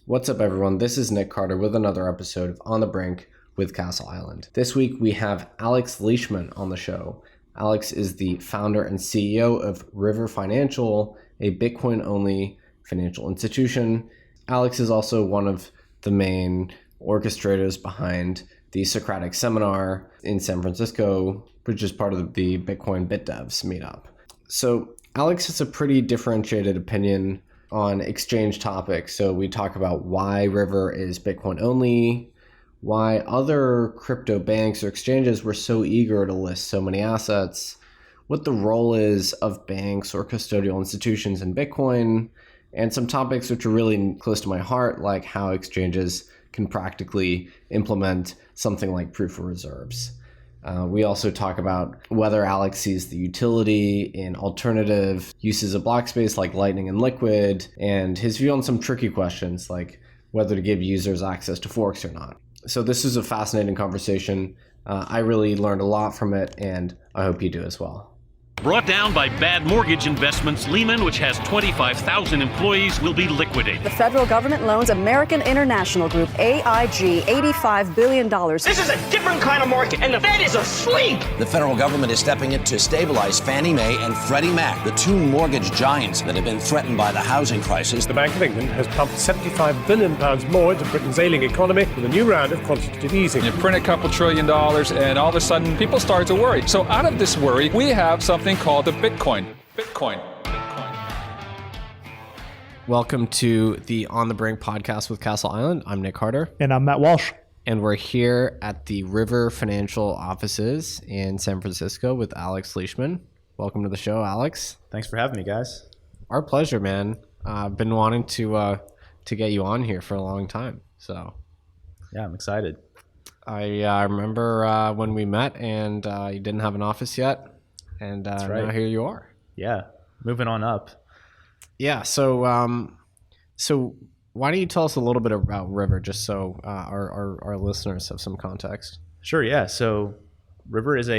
What's up, everyone? This is Nick Carter with another episode of On the Brink with Castle Island. This week we have Alex Leishman on the show. Alex is the founder and CEO of River Financial, a Bitcoin-only financial institution. Alex is also one of the main orchestrators behind the Socratic Seminar in San Francisco, which is part of the Bitcoin BitDevs meetup. So Alex has a pretty differentiated opinion on exchange topics. So we talk about why River is Bitcoin only, why other crypto banks or exchanges were so eager to list so many assets, what the role is of banks or custodial institutions in Bitcoin, and some topics which are really close to my heart, like how exchanges can practically implement something like proof of reserves. We also talk about whether Alex sees the utility in alternative uses of block space like Lightning and Liquid, and his view on some tricky questions like whether to give users access to forks or not. So this is a fascinating conversation. I really learned a lot from it, and I hope you do as well. Brought down by bad mortgage investments, Leishman, which has 25,000 employees, will be liquidated. The federal government loans American International Group, AIG, $85 billion. This is a different kind of market, and the Fed is asleep. The federal government is stepping in to stabilize Fannie Mae and Freddie Mac, the two mortgage giants that have been threatened by the housing crisis. The Bank of England has pumped £75 billion more into Britain's ailing economy with a new round of quantitative easing. You print a couple $1 trillion, and all of a sudden, people start to worry. So out of this worry, we have something called the Bitcoin. Welcome to the On the Brink podcast with Castle Island. I'm Nick Carter. And I'm Matt Walsh. And we're here at the River Financial offices in San Francisco with Alex Leishman. Welcome to the show, Alex. Thanks for having me, guys. Our pleasure, man. I've been wanting to get you on here for a long time. So, yeah, I'm excited. I remember when we met and you didn't have an office yet. And That's right. Now here you are. Yeah, moving on up. Yeah, so why don't you tell us a little bit about River, just so our listeners have some context? Sure, yeah. So River is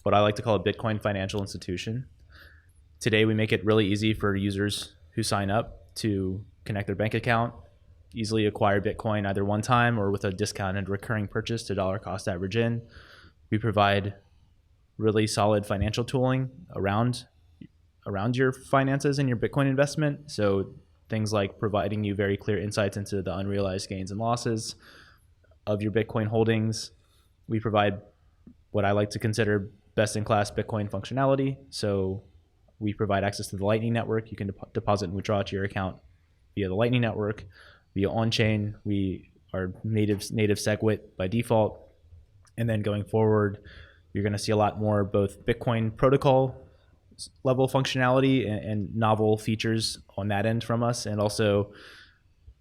what I like to call a Bitcoin financial institution. Today, we make it really easy for users who sign up to connect their bank account, easily acquire Bitcoin either one time or with a discounted recurring purchase to dollar cost average in. We provide really solid financial tooling around your finances and your Bitcoin investment. So things like providing you very clear insights into the unrealized gains and losses of your Bitcoin holdings. We provide what I like to consider best-in-class Bitcoin functionality. So we provide access to the Lightning Network. You can deposit and withdraw to your account via the Lightning Network. Via on-chain, we are native SegWit by default. And then going forward, you're going to see a lot more both Bitcoin protocol level functionality and novel features on that end from us, and also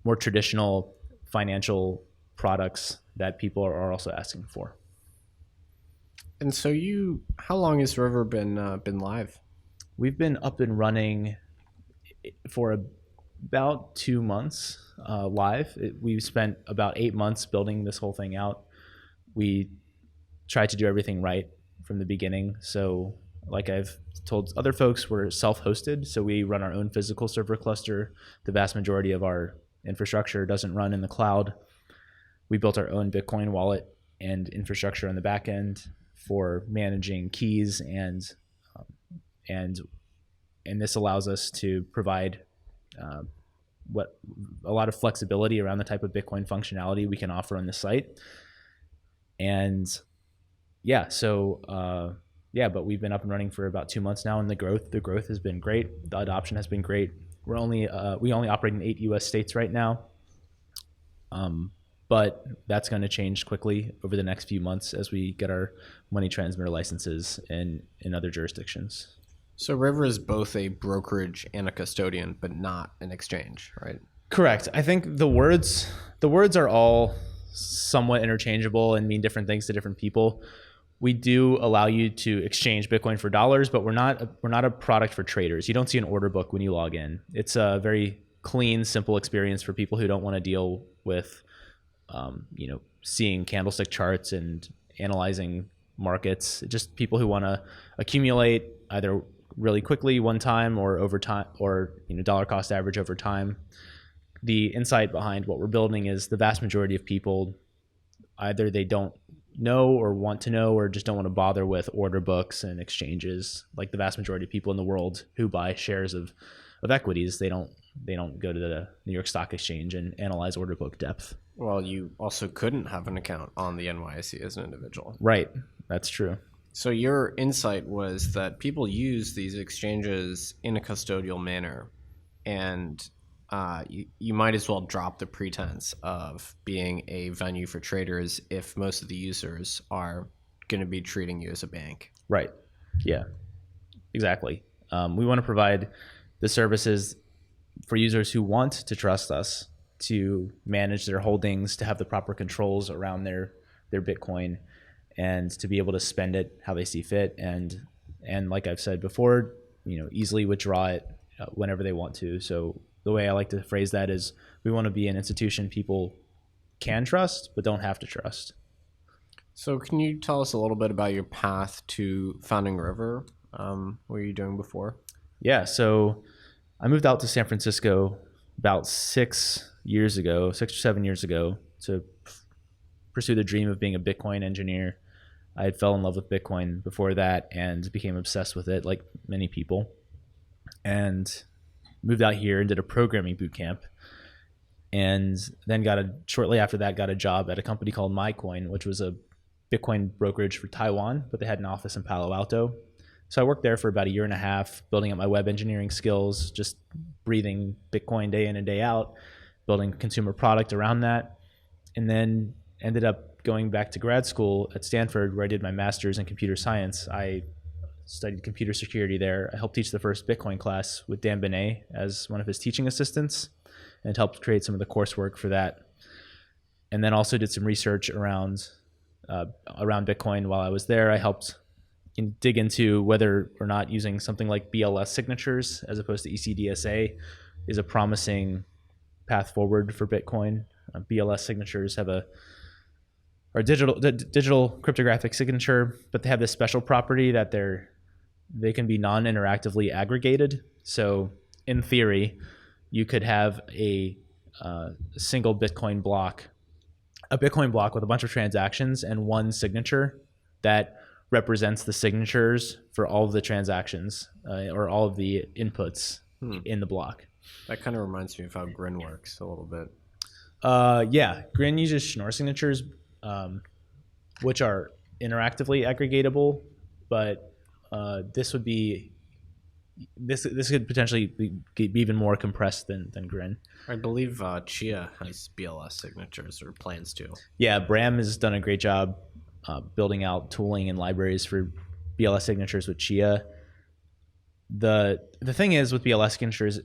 more traditional financial products that people are also asking for. And so how long has River been live? We've been up and running for about 2 months live. We've spent about 8 months building this whole thing out. We tried to do everything right from the beginning. So like I've told other folks, we're self-hosted. So we run our own physical server cluster. The vast majority of our infrastructure doesn't run in the cloud. We built our own Bitcoin wallet and infrastructure on the back end for managing keys, and this allows us to provide a lot of flexibility around the type of Bitcoin functionality we can offer on the site. And but we've been up and running for about 2 months now, and the growth has been great. The adoption has been great. We only operate in 8 U.S. states right now, but that's going to change quickly over the next few months as we get our money transmitter licenses in other jurisdictions. So River is both a brokerage and a custodian, but not an exchange, right? Correct. I think the words are all somewhat interchangeable and mean different things to different people. We do allow you to exchange Bitcoin for dollars, but we're not a product for traders. You don't see an order book when you log in. It's a very clean, simple experience for people who don't want to deal with, seeing candlestick charts and analyzing markets. Just people who want to accumulate either really quickly one time or over time, or dollar cost average over time. the insight behind what we're building is the vast majority of people, either they don't know or want to know or just don't want to bother with order books and exchanges. Like the vast majority of people in the world who buy shares of equities, they don't go to the New York Stock Exchange and analyze order book depth. Well, you also couldn't have an account on the NYSE as an individual. Right. That's true. So your insight was that people use these exchanges in a custodial manner, and you might as well drop the pretense of being a venue for traders if most of the users are going to be treating you as a bank. Right. Yeah, exactly. We want to provide the services for users who want to trust us to manage their holdings, to have the proper controls around their Bitcoin, and to be able to spend it how they see fit. And like I've said before, easily withdraw it whenever they want to. So the way I like to phrase that is we want to be an institution people can trust, but don't have to trust. So can you tell us a little bit about your path to founding River? What were you doing before? Yeah, so I moved out to San Francisco about 6 or 7 years ago to pursue the dream of being a Bitcoin engineer. I had fell in love with Bitcoin before that and became obsessed with it, like many people, and moved out here and did a programming boot camp. And then shortly after that, got a job at a company called MyCoin, which was a Bitcoin brokerage for Taiwan, but they had an office in Palo Alto. So I worked there for about a year and a half, building up my web engineering skills, just breathing Bitcoin day in and day out, building consumer product around that, and then ended up going back to grad school at Stanford, where I did my master's in computer science. I studied computer security there. I helped teach the first Bitcoin class with Dan Benet as one of his teaching assistants, and helped create some of the coursework for that. And then also did some research around Bitcoin while I was there. I helped dig into whether or not using something like BLS signatures as opposed to ECDSA is a promising path forward for Bitcoin. BLS signatures are digital cryptographic signature, but they have this special property that they can be non-interactively aggregated. So in theory, you could have a single Bitcoin block, with a bunch of transactions and one signature that represents the signatures for all of the transactions or all of the inputs in the block. That kind of reminds me of how Grin works a little bit. Yeah, Grin uses Schnorr signatures, which are interactively aggregatable, but this could potentially be even more compressed than Grin. I believe Chia has BLS signatures or plans to. Yeah, Bram has done a great job building out tooling and libraries for BLS signatures with Chia. The thing is with BLS signatures,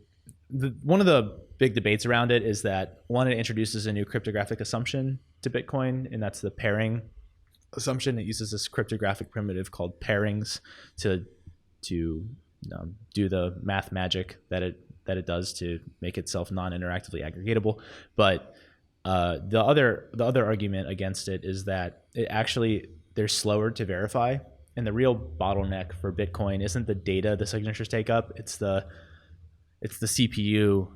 one of the big debates around it is that one, it introduces a new cryptographic assumption to Bitcoin, and that's the pairing assumption. It uses this cryptographic primitive called pairings to do the math magic that it does to make itself non-interactively aggregatable. But the other argument against it is that they're slower to verify, and the real bottleneck for Bitcoin isn't the data the signatures take up; it's the CPU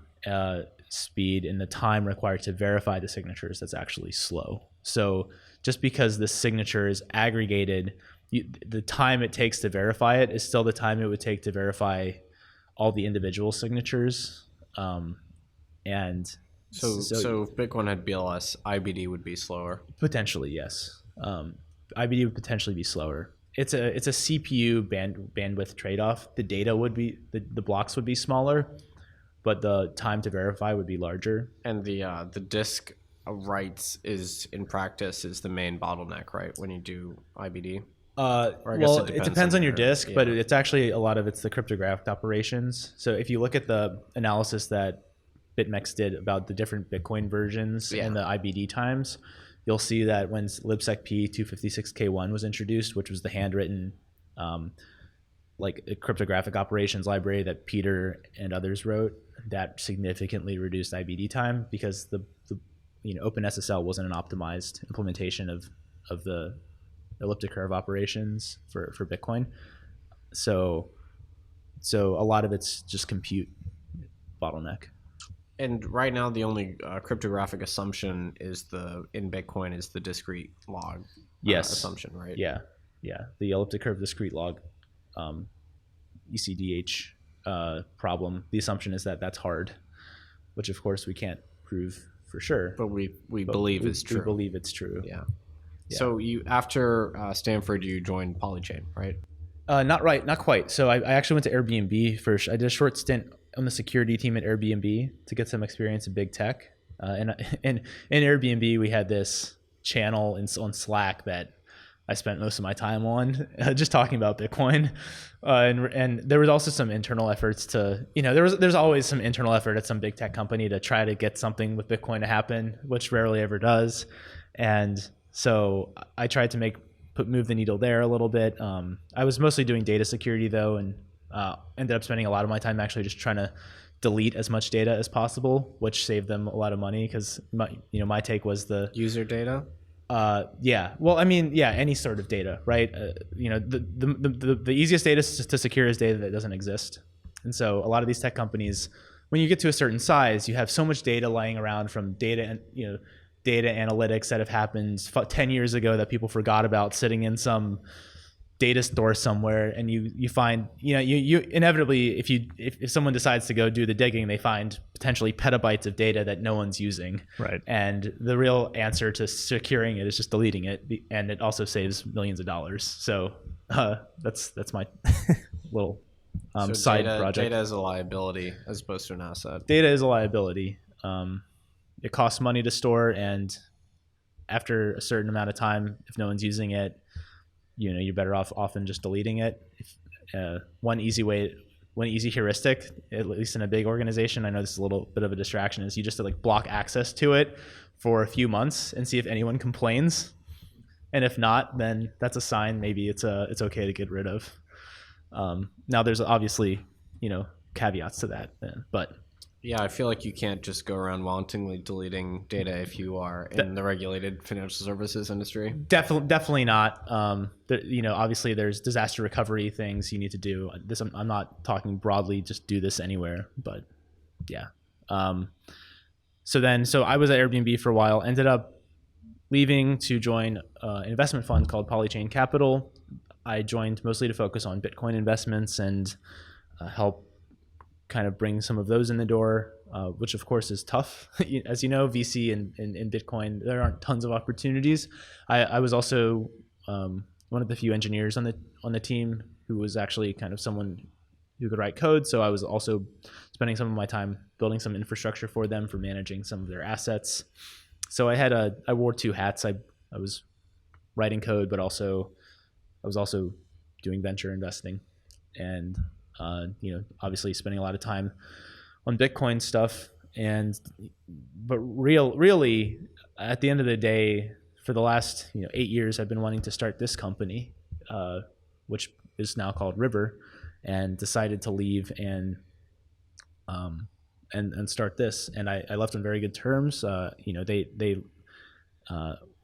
speed and the time required to verify the signatures that's actually slow. So just because the signature is aggregated, the time it takes to verify it is still the time it would take to verify all the individual signatures. So if Bitcoin had BLS, IBD would be slower? Potentially, yes. IBD would potentially be slower. It's a CPU bandwidth trade-off. The data would be, the blocks would be smaller, but the time to verify would be larger. And the disk writes in practice is the main bottleneck, right, when you do IBD? It depends on your disk, but it's actually it's the cryptographic operations. So if you look at the analysis that BitMEX did about the different Bitcoin versions and the IBD times, you'll see that when libsec P 256K1 was introduced, which was the handwritten cryptographic operations library that Peter and others wrote, that significantly reduced IBD time because the OpenSSL wasn't an optimized implementation of the elliptic curve operations for Bitcoin. So a lot of it's just compute bottleneck. And right now, the only cryptographic assumption in Bitcoin is the discrete log assumption, right? Yeah. The elliptic curve discrete log ECDH problem. The assumption is that that's hard, which of course we can't prove for sure. But we believe it's true. We believe it's true. Yeah. So you after Stanford, you joined Polychain, right? Not quite. So I actually went to Airbnb first. I did a short stint on the security team at Airbnb to get some experience in big tech. And in Airbnb, we had this channel on Slack that I spent most of my time on, just talking about Bitcoin. And there was also some internal efforts to, there's always some internal effort at some big tech company to try to get something with Bitcoin to happen, which rarely ever does. And so I tried to move the needle there a little bit. I was mostly doing data security though, and ended up spending a lot of my time actually just trying to delete as much data as possible, which saved them a lot of money because my take was the user data. Yeah. Well, I mean, yeah, any sort of data, right? The easiest data to secure is data that doesn't exist. And so a lot of these tech companies, when you get to a certain size, you have so much data lying around from data and data analytics that have happened 10 years ago that people forgot about, sitting in some data store somewhere, and you find you inevitably, if someone decides to go do the digging, they find potentially petabytes of data that no one's using, right? And the real answer to securing it is just deleting it, and it also saves millions of dollars. So that's my little side project. Data is a liability as opposed to an asset. Data is a liability. It costs money to store, and after a certain amount of time, if no one's using it, you're better off often just deleting it. One easy heuristic, at least in a big organization, I know this is a little bit of a distraction, is you just block access to it for a few months and see if anyone complains. And if not, then that's a sign maybe it's okay to get rid of. Now there's obviously, caveats to that, but yeah, I feel like you can't just go around wantonly deleting data if you are in the regulated financial services industry. Definitely not. Obviously there's disaster recovery things you need to do. I'm not talking broadly, just do this anywhere, but yeah. So I was at Airbnb for a while, ended up leaving to join an investment fund called Polychain Capital. I joined mostly to focus on Bitcoin investments and help kind of bring some of those in the door, which of course is tough. As you know, VC in Bitcoin, there aren't tons of opportunities. I was also one of the few engineers on the team who was actually kind of someone who could write code. So I was also spending some of my time building some infrastructure for them for managing some of their assets. So I wore two hats. I was writing code, but I was also doing venture investing, and obviously spending a lot of time on Bitcoin stuff. But really, at the end of the day, for the last 8 years, I've been wanting to start this company, which is now called River, and decided to leave and start this. And I left on very good terms. They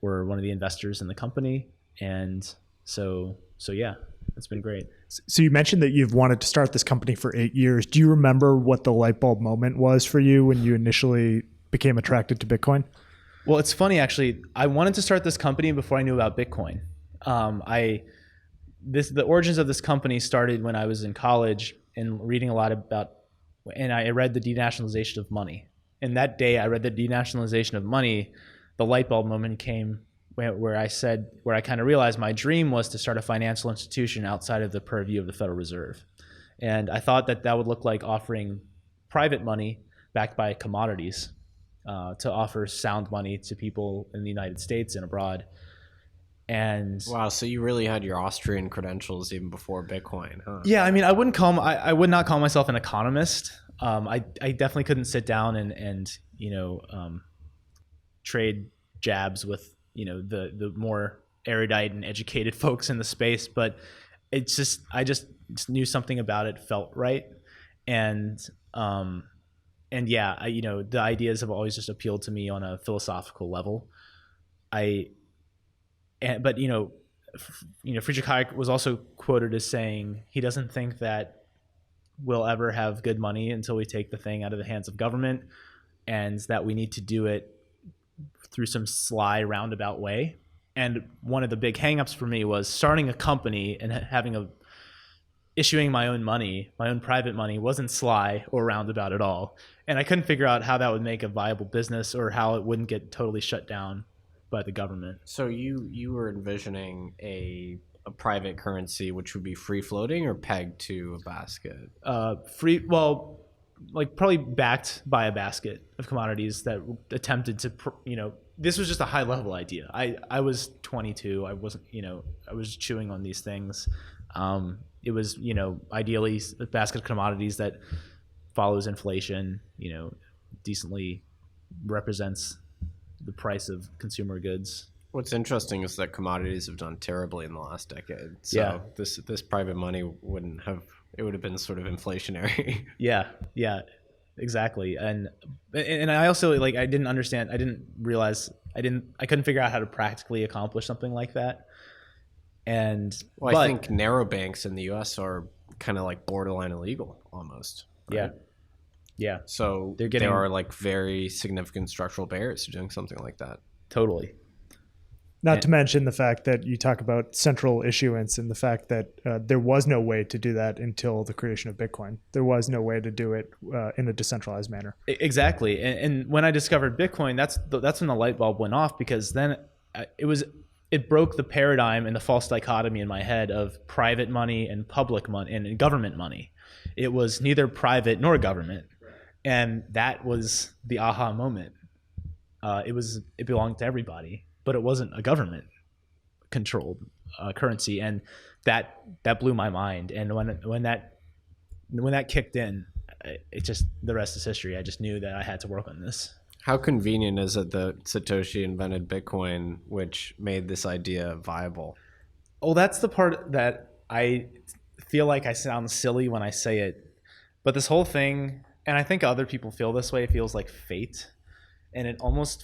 were one of the investors in the company, and so yeah. It's been great. So you mentioned that you've wanted to start this company for 8 years. Do you remember what the light bulb moment was for you when you initially became attracted to Bitcoin? Well, it's funny, actually. I wanted to start this company before I knew about Bitcoin. The origins of this company started when I was in college and reading a lot about, and I read the denationalization of money. And that day I read the denationalization of money, the light bulb moment came where I kind of realized my dream was to start a financial institution outside of the purview of the Federal Reserve. And I thought that would look like offering private money backed by commodities to offer sound money to people in the United States and abroad. And wow, so you really had your Austrian credentials even before Bitcoin, huh? Yeah, I mean, I would not call myself an economist. I definitely couldn't sit down and trade jabs with the more erudite and educated folks in the space, but it's just I just knew something about it felt right, and yeah, the ideas have always just appealed to me on a philosophical level. But Friedrich Hayek was also quoted as saying he doesn't think that we'll ever have good money until we take the thing out of the hands of government. and that we need to do it through some sly roundabout way. And one of the big hangups for me was starting a company and issuing my own money, my own private money, wasn't sly or roundabout at all. And I couldn't figure out how that would make a viable business or how it wouldn't get totally shut down by the government. So you were envisioning a private currency which would be free floating or pegged to a basket? Probably backed by a basket of commodities that attempted to, this was just a high level idea. I was 22. I wasn't, I was chewing on these things. It was, ideally a basket of commodities that follows inflation, decently represents the price of consumer goods. What's interesting is that commodities have done terribly in the last decade. So this private money would have been sort of inflationary. Yeah, exactly. And I also I didn't realize I couldn't figure out how to practically accomplish something like that. I think narrow banks in the US are kind of like borderline illegal almost. Right? Yeah. So there are like very significant structural barriers to doing something like that. Totally. Not to mention the fact that you talk about central issuance and the fact that there was no way to do that until the creation of Bitcoin. There was no way to do it in a decentralized manner. Exactly. And when I discovered Bitcoin, that's when the light bulb went off, because then it broke the paradigm and the false dichotomy in my head of private money and public money and government money. It was neither private nor government. And that was the aha moment. It belonged to everybody, but it wasn't a government controlled currency. And that blew my mind. And when that kicked in, the rest is history. I just knew that I had to work on this. How convenient is it that Satoshi invented Bitcoin, which made this idea viable? Well, that's the part that I feel like I sound silly when I say it. But this whole thing, and I think other people feel this way, it feels like fate. And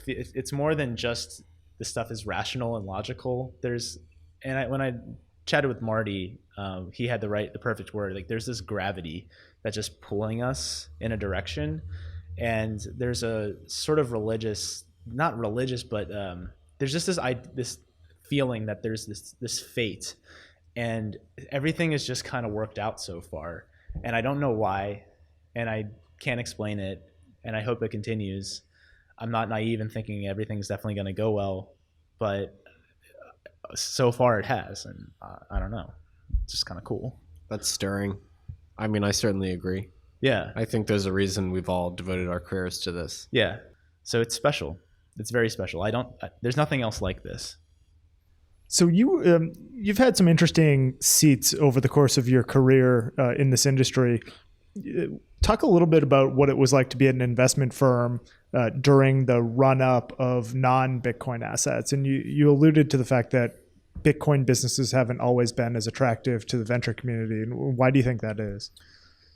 it's more than just this stuff is rational and logical. When I chatted with Marty, he had the perfect word. Like, there's this gravity that's just pulling us in a direction. And there's a sort of not religious, but there's just this feeling that there's this fate, and everything is just kind of worked out so far. And I don't know why, and I can't explain it, and I hope it continues. I'm not naive in thinking everything's definitely going to go well, but so far it has, and I don't know. It's just kind of cool. That's stirring. I mean, I certainly agree. Yeah. I think there's a reason we've all devoted our careers to this. Yeah. So it's special. It's very special. There's nothing else like this. So you've had some interesting seats over the course of your career in this industry. Talk a little bit about what it was like to be at an investment firm during the run-up of non-Bitcoin assets. And you alluded to the fact that Bitcoin businesses haven't always been as attractive to the venture community. And why do you think that is?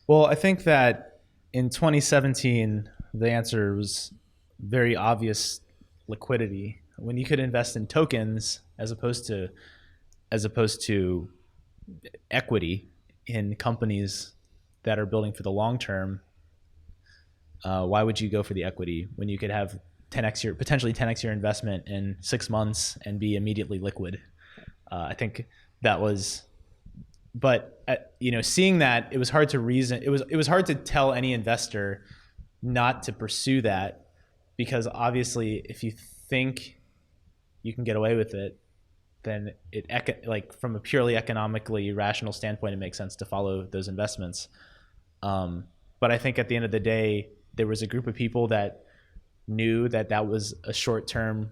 Well, I think that in 2017, the answer was very obvious: liquidity. When you could invest in tokens as opposed to equity in companies that are building for the long term, why would you go for the equity when you could have potentially 10x your investment in 6 months and be immediately liquid? I think that was. But seeing that, it was hard to reason. It was hard to tell any investor not to pursue that, because obviously, if you think you can get away with it, then from a purely economically rational standpoint, it makes sense to follow those investments. But I think at the end of the day, there was a group of people that knew that was a short-term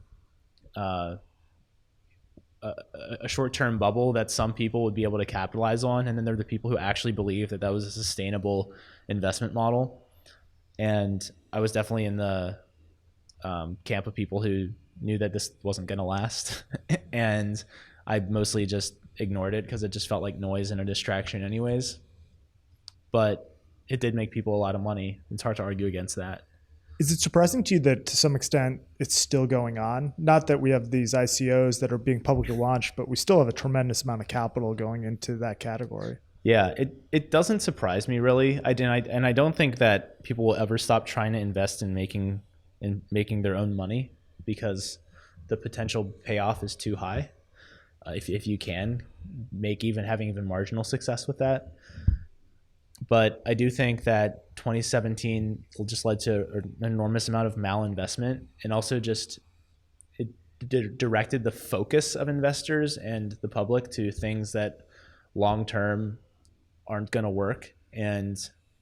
bubble that some people would be able to capitalize on, and then there were the people who actually believed that was a sustainable investment model. And I was definitely in the camp of people who knew that this wasn't going to last, and I mostly just ignored it because it just felt like noise and a distraction anyways. But it did make people a lot of money. It's hard to argue against that. Is it surprising to you that to some extent it's still going on? Not that we have these ICOs that are being publicly launched, but we still have a tremendous amount of capital going into that category. Yeah, it doesn't surprise me really. I don't think that people will ever stop trying to invest in making their own money, because the potential payoff is too high. If you can make having even marginal success with that. But I do think that 2017 just led to an enormous amount of malinvestment, and also just it directed the focus of investors and the public to things that long term aren't going to work. And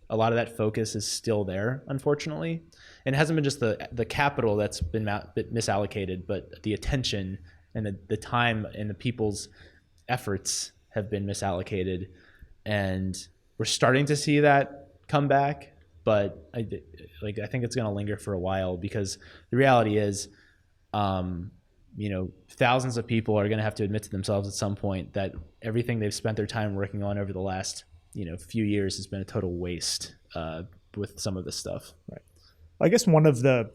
a lot of that focus is still there, unfortunately. And it hasn't been just the capital that's been misallocated, but the attention and the time and the people's efforts have been misallocated. And we're starting to see that come back, but I think it's going to linger for a while, because the reality is, thousands of people are going to have to admit to themselves at some point that everything they've spent their time working on over the last few years has been a total waste with some of this stuff. Right. I guess one of the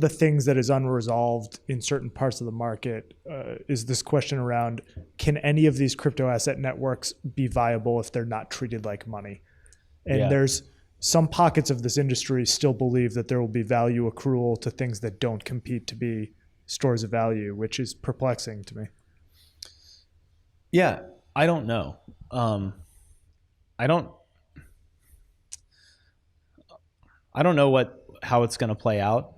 things that is unresolved in certain parts of the market is this question around, can any of these crypto asset networks be viable if they're not treated like money? And there's some pockets of this industry still believe that there will be value accrual to things that don't compete to be stores of value, which is perplexing to me. Yeah, I don't know. I don't know how it's going to play out.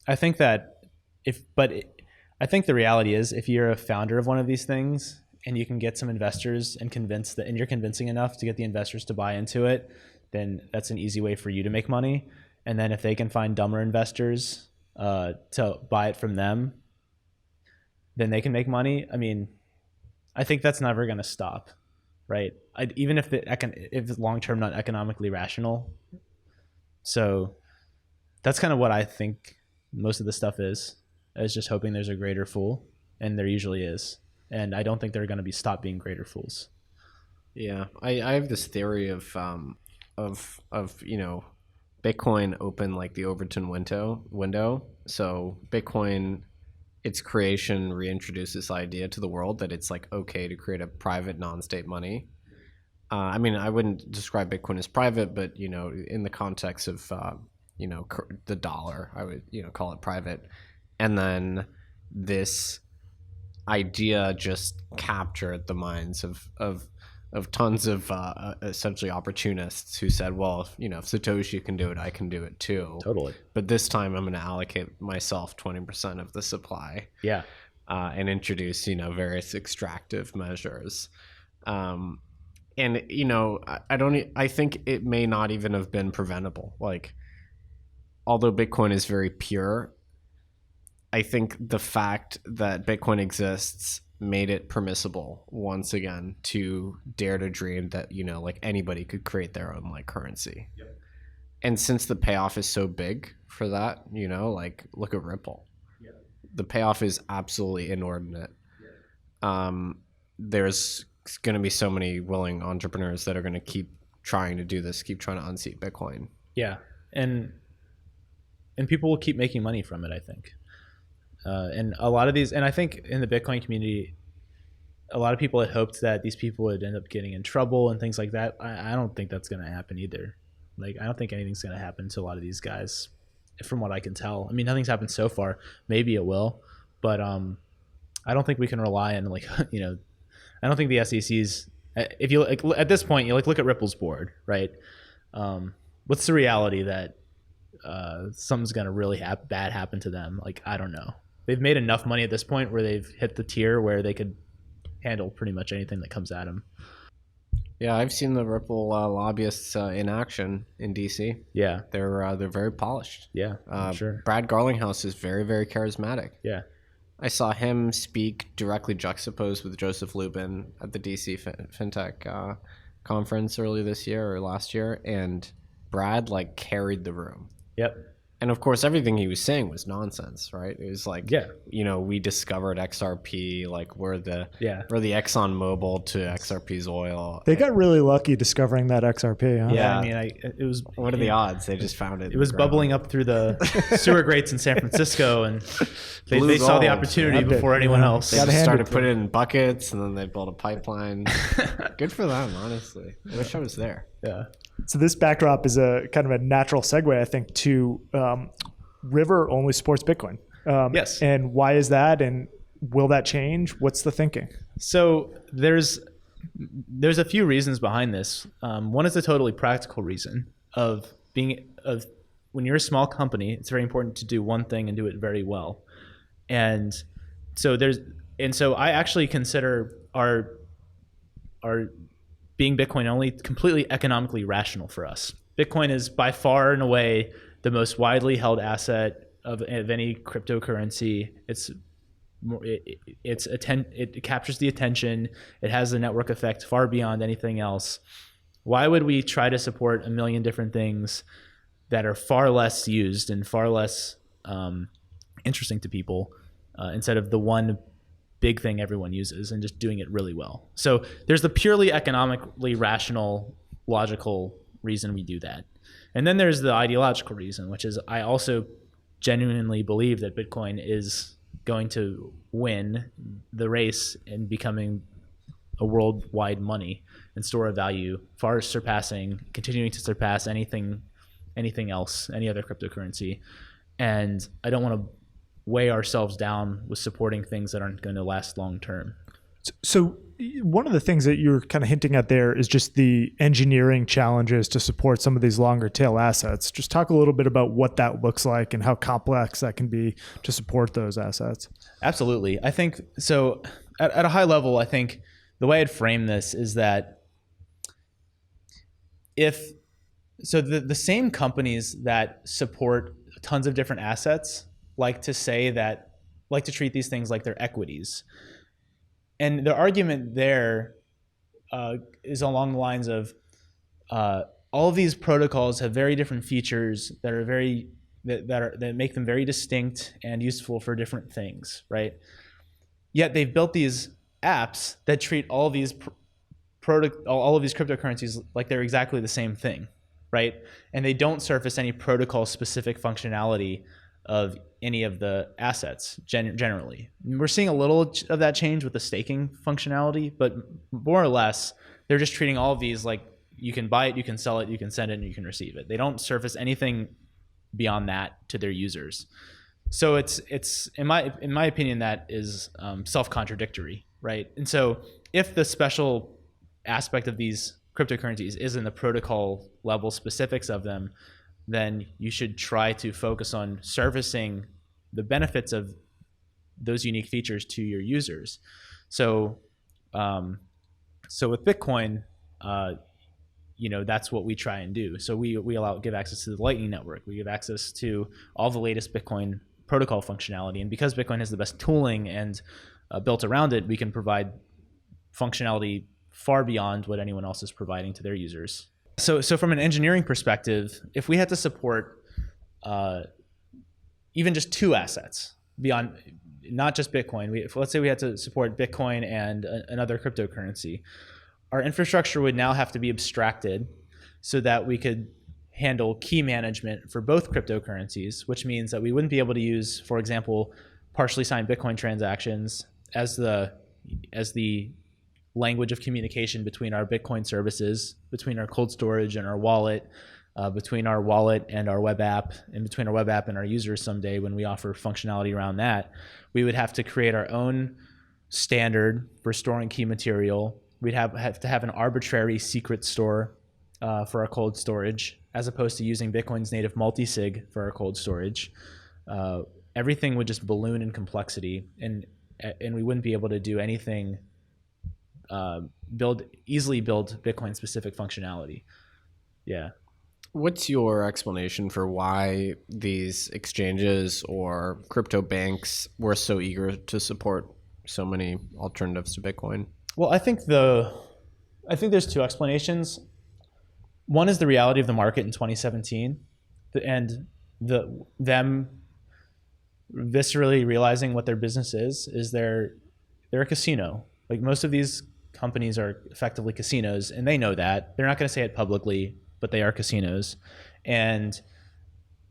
I think that I think the reality is, if you're a founder of one of these things and you can get some investors and you're convincing enough to get the investors to buy into it, then that's an easy way for you to make money. And then if they can find dumber investors to buy it from them, then they can make money. I mean, I think that's never going to stop, right? Even if it's long-term not economically rational. So that's kind of what I think most of the stuff is just hoping there's a greater fool, and there usually is. And I don't think they're going to stop being greater fools. Yeah, I have this theory of Bitcoin opened like the Overton window. So Bitcoin, its creation reintroduced this idea to the world that it's like okay to create a private non-state money. I mean, I wouldn't describe Bitcoin as private, but in the context of the dollar, I would call it private. And then this idea just captured the minds of tons of essentially opportunists who said, well, if Satoshi can do it, I can do it too. Totally. But this time I'm going to allocate myself 20% of the supply. Yeah. And introduce, various extractive measures. And, I think it may not even have been preventable. Like, although Bitcoin is very pure, I think the fact that Bitcoin exists made it permissible once again to dare to dream that, like anybody could create their own like currency. Yep. And since the payoff is so big for that, like look at Ripple. Yep. The payoff is absolutely inordinate. Yep. There's going to be so many willing entrepreneurs that are going to keep trying to do this, keep trying to unseat Bitcoin. Yeah. And people will keep making money from it, I think. And a lot of these, and I think in the Bitcoin community, a lot of people had hoped that these people would end up getting in trouble and things like that. I don't think that's going to happen either. Like, I don't think anything's going to happen to a lot of these guys, from what I can tell. I mean, nothing's happened so far. Maybe it will, but I don't think we can rely on I don't think the SEC's. If you like at this point, you look at Ripple's board, right? What's the reality that something's going to really bad happen to them? Like, I don't know. They've made enough money at this point where they've hit the tier where they could handle pretty much anything that comes at them. Yeah, I've seen the Ripple lobbyists in action in DC. Yeah, they're very polished. Yeah, sure. Brad Garlinghouse is very, very charismatic. Yeah, I saw him speak directly juxtaposed with Joseph Lubin at the DC FinTech conference early this year or last year, and Brad carried the room. Yep. And of course, everything he was saying was nonsense, right? It was like, Yeah. we discovered XRP, like we're the Yeah. Exxon Mobil to XRP's oil. They got really lucky discovering that XRP. Huh? Yeah, I mean, it was. What are the odds? They just found it. It was bubbling up through the sewer grates in San Francisco, and they saw the opportunity before anyone else. They just started putting it in buckets, and then they built a pipeline. Good for them, honestly. I wish I was there. Yeah. So this backdrop is a kind of a natural segue, I think, to River only supports Bitcoin. Yes. And why is that? And will that change? What's the thinking? So there's a few reasons behind this. One is the totally practical reason of when you're a small company, it's very important to do one thing and do it very well. And so I actually consider our being Bitcoin only completely economically rational for us. Bitcoin is by far and away the most widely held asset of any cryptocurrency. It captures the attention. It has the network effect far beyond anything else. Why would we try to support a million different things that are far less used and far less interesting to people instead of the one big thing everyone uses and just doing it really well? So there's the purely economically rational, logical reason we do that. And then there's the ideological reason, which is I also genuinely believe that Bitcoin is going to win the race in becoming a worldwide money and store of value, far continuing to surpass anything else, any other cryptocurrency. And I don't want to weigh ourselves down with supporting things that aren't going to last long term. So one of the things that you're kind of hinting at there is just the engineering challenges to support some of these longer tail assets. Just talk a little bit about what that looks like and how complex that can be to support those assets. Absolutely. I think so. At a high level, I think the way I'd frame this is that the same companies that support tons of different assets like to treat these things like they're equities. And the argument there is along the lines of all of these protocols have very different features that are that make them very distinct and useful for different things, right? Yet they've built these apps that treat all of these cryptocurrencies like they're exactly the same thing, right? And they don't surface any protocol-specific functionality of any of the assets generally. We're seeing a little of that change with the staking functionality, but more or less, they're just treating all of these like you can buy it, you can sell it, you can send it, and you can receive it. They don't surface anything beyond that to their users. So it's in my opinion, that is self-contradictory, right? And so if the special aspect of these cryptocurrencies is in the protocol level specifics of them, then you should try to focus on servicing the benefits of those unique features to your users. So with Bitcoin, that's what we try and do. So we give access to the Lightning Network. We give access to all the latest Bitcoin protocol functionality. And because Bitcoin has the best tooling and built around it, we can provide functionality far beyond what anyone else is providing to their users. So from an engineering perspective, if we had to support even just two assets beyond, not just Bitcoin, let's say we had to support Bitcoin and another cryptocurrency, our infrastructure would now have to be abstracted so that we could handle key management for both cryptocurrencies, which means that we wouldn't be able to use, for example, partially signed Bitcoin transactions as the language of communication between our Bitcoin services, between our cold storage and our wallet, between our wallet and our web app, and between our web app and our users someday when we offer functionality around that. We would have to create our own standard for storing key material. We'd have to have an arbitrary secret store for our cold storage, as opposed to using Bitcoin's native multi-sig for our cold storage. Everything would just balloon in complexity, and we wouldn't be able to do anything easily build Bitcoin specific functionality. Yeah. What's your explanation for why these exchanges or crypto banks were so eager to support so many alternatives to Bitcoin? Well, I think there's two explanations. One is the reality of the market in 2017, and them viscerally realizing what their business is they're a casino. Like most of these companies are effectively casinos, and they know that. They're not going to say it publicly, but they are casinos. And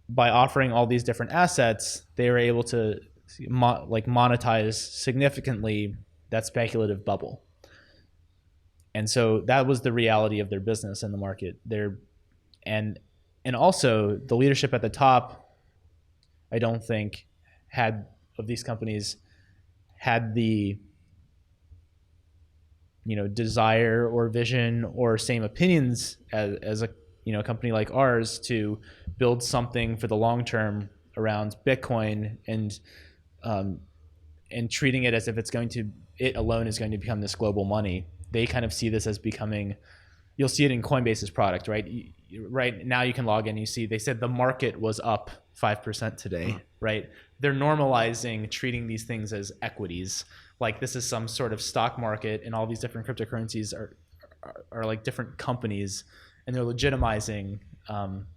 by offering all these different assets, they were able to monetize significantly that speculative bubble. And so that was the reality of their business in the market. And also the leadership at the top, I don't think of these companies had the desire or vision or same opinions as a company like ours to build something for the long term around Bitcoin and treating it as if it alone is going to become this global money. They kind of see this as becoming, you'll see it in Coinbase's product, right? Right now you can log in, they said the market was up 5% today, right? They're normalizing treating these things as equities. Like this is some sort of stock market, and all these different cryptocurrencies are like different companies, and they're legitimizing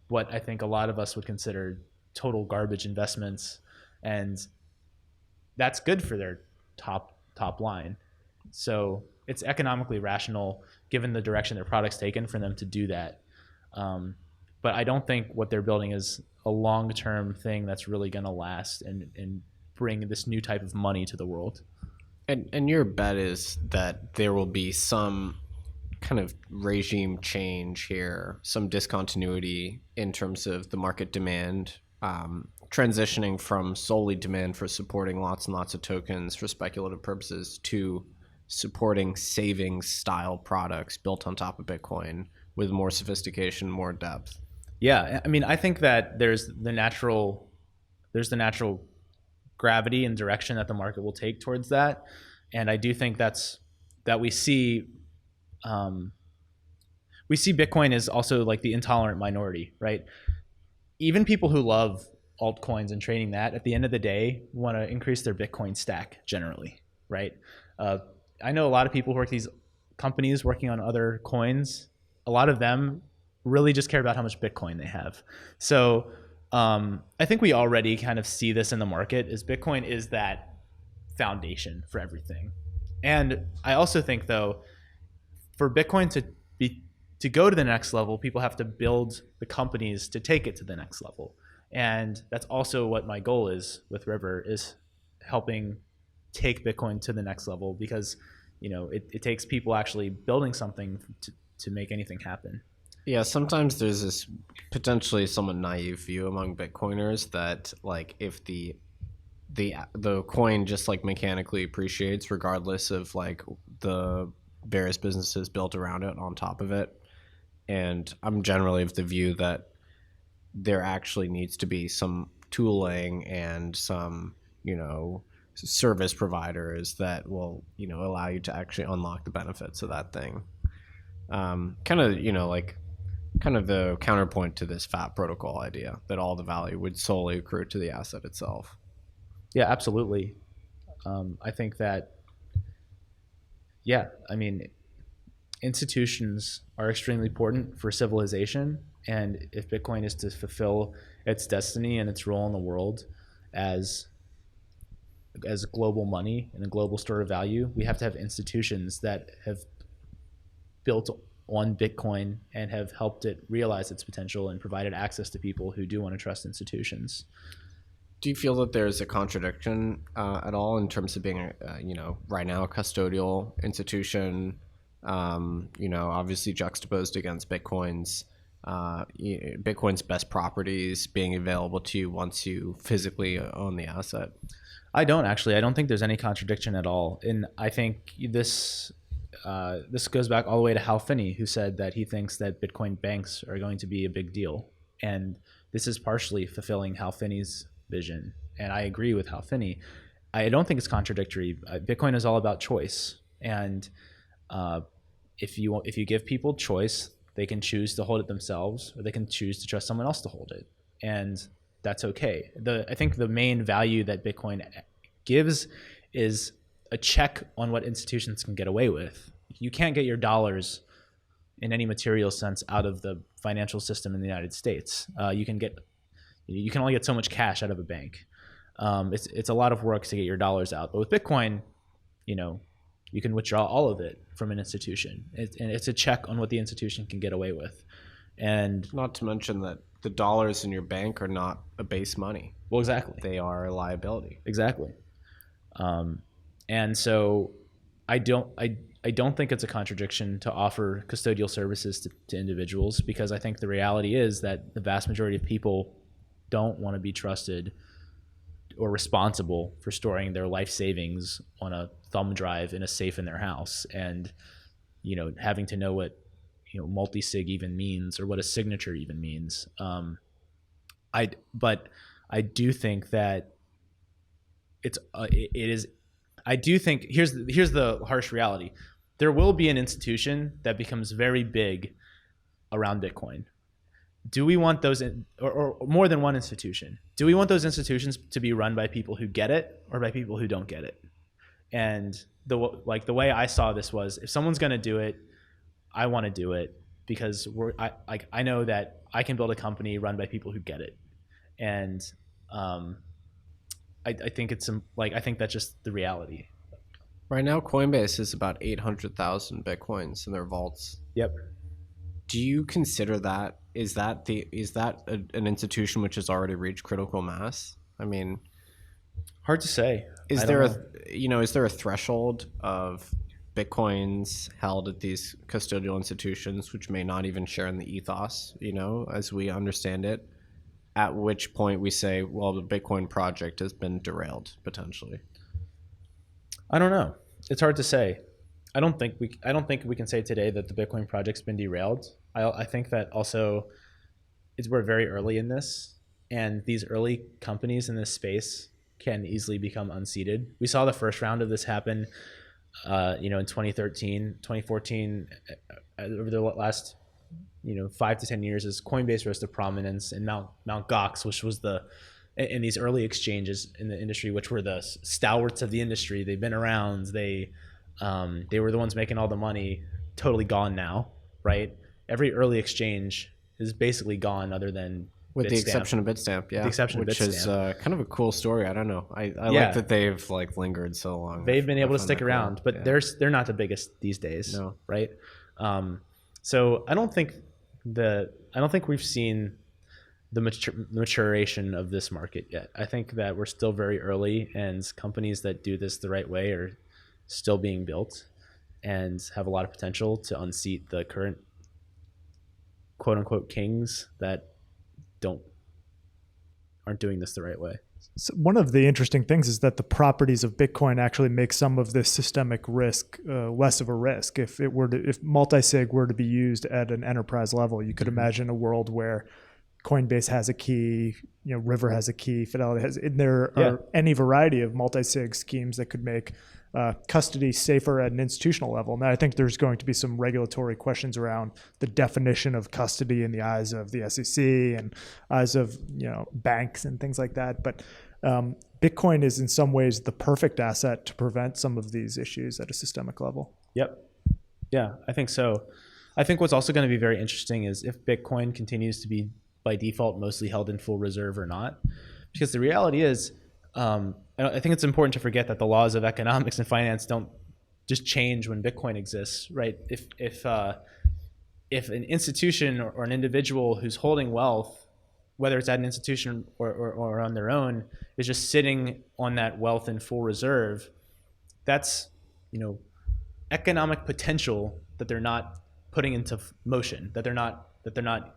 what I think a lot of us would consider total garbage investments, and that's good for their top line. So it's economically rational, given the direction their product's taken, for them to do that. But I don't think what they're building is a long-term thing that's really going to last and bring this new type of money to the world. And your bet is that there will be some kind of regime change here, some discontinuity in terms of the market demand, transitioning from solely demand for supporting lots and lots of tokens for speculative purposes to supporting savings style products built on top of Bitcoin with more sophistication, more depth. Yeah, I mean, I think that there's the natural gravity and direction that the market will take towards that, and I do think that we see Bitcoin as also like the intolerant minority, right? Even people who love altcoins and trading that, at the end of the day, want to increase their Bitcoin stack generally, right? I know a lot of people who work these companies working on other coins. A lot of them really just care about how much Bitcoin they have. So I think we already kind of see this in the market, is Bitcoin is that foundation for everything. And I also think, though, for Bitcoin to go to the next level, people have to build the companies to take it to the next level. And that's also what my goal is with River, is helping take Bitcoin to the next level, because it takes people actually building something to make anything happen. Yeah, sometimes there's this potentially somewhat naive view among Bitcoiners that like if the coin just like mechanically appreciates regardless of like the various businesses built around it on top of it. And I'm generally of the view that there actually needs to be some tooling and some, service providers that will, allow you to actually unlock the benefits of that thing. Kind of the counterpoint to this fat protocol idea that all the value would solely accrue to the asset itself. Yeah, absolutely. I think that, institutions are extremely important for civilization. And if Bitcoin is to fulfill its destiny and its role in the world as global money and a global store of value, we have to have institutions that have built on Bitcoin and have helped it realize its potential and provided access to people who do want to trust institutions. Do you feel that there's a contradiction at all in terms of being, right now a custodial institution, obviously juxtaposed against Bitcoin's best properties being available to you once you physically own the asset? I don't think there's any contradiction at all. And I think this goes back all the way to Hal Finney, who said that he thinks that Bitcoin banks are going to be a big deal. And this is partially fulfilling Hal Finney's vision. And I agree with Hal Finney. I don't think it's contradictory. Bitcoin is all about choice. And if you give people choice, they can choose to hold it themselves, or they can choose to trust someone else to hold it. And that's okay. I think the main value that Bitcoin gives is a check on what institutions can get away with. You can't get your dollars in any material sense out of the financial system in the United States. You can get you can only get so much cash out of a bank. It's a lot of work to get your dollars out. But with Bitcoin, you can withdraw all of it from an institution. And it's a check on what the institution can get away with. And not to mention that the dollars in your bank are not a base money. Well, exactly. They are a liability. Exactly. And so I don't think it's a contradiction to offer custodial services to individuals, because I think the reality is that the vast majority of people don't want to be trusted or responsible for storing their life savings on a thumb drive in a safe in their house, and having to know what multi-sig even means, or what a signature even means. But I do think that it is. I do think here's the harsh reality. There will be an institution that becomes very big around Bitcoin. Do we want those, or more than one institution? Do we want those institutions to be run by people who get it, or by people who don't get it? And the way I saw this was, if someone's going to do it, I want to do it, because I know that I can build a company run by people who get it. And I think I think that's just the reality. Right now, Coinbase is about 800,000 Bitcoins in their vaults. Yep. Do you consider that, is that an institution which has already reached critical mass? I mean, hard to say. Is there a threshold of Bitcoins held at these custodial institutions which may not even share in the ethos, as we understand it, at which point we say, well, the Bitcoin project has been derailed potentially? I don't know. It's hard to say. I don't think we can say today that the Bitcoin project's been derailed. I think that also we're very early in this, and these early companies in this space can easily become unseated. We saw the first round of this happen, in 2013, 2014, over the last 5 to 10 years, as Coinbase rose to prominence, and Mt. Gox, which was in these early exchanges in the industry, which were the stalwarts of the industry. They've been around. They were the ones making all the money. Totally gone now, right? Every early exchange is basically gone, other than with Bitstamp. the exception of Bitstamp, yeah. The exception which of Bitstamp. Is kind of a cool story. I don't know. I like that they've lingered so long. They've been able to stick around, but they're not the biggest these days, no. Right? So I don't think we've seen the maturation of this market yet. I think that we're still very early, and companies that do this the right way are still being built and have a lot of potential to unseat the current quote unquote kings that aren't doing this the right way. So one of the interesting things is that the properties of Bitcoin actually make some of this systemic risk less of a risk. If multi-sig were to be used at an enterprise level, you could imagine a world where Coinbase has a key, River has a key, Fidelity has, and there are any variety of multi-sig schemes that could make custody safer at an institutional level. Now, I think there's going to be some regulatory questions around the definition of custody in the eyes of the SEC and eyes of banks and things like that. But Bitcoin is in some ways the perfect asset to prevent some of these issues at a systemic level. Yep. Yeah, I think so. I think what's also going to be very interesting is if Bitcoin continues to be by default mostly held in full reserve or not. Because the reality is, I think it's important to forget that the laws of economics and finance don't just change when Bitcoin exists, right? If an institution or an individual who's holding wealth, whether it's at an institution or on their own, is just sitting on that wealth in full reserve, that's economic potential that they're not putting into motion, that they're not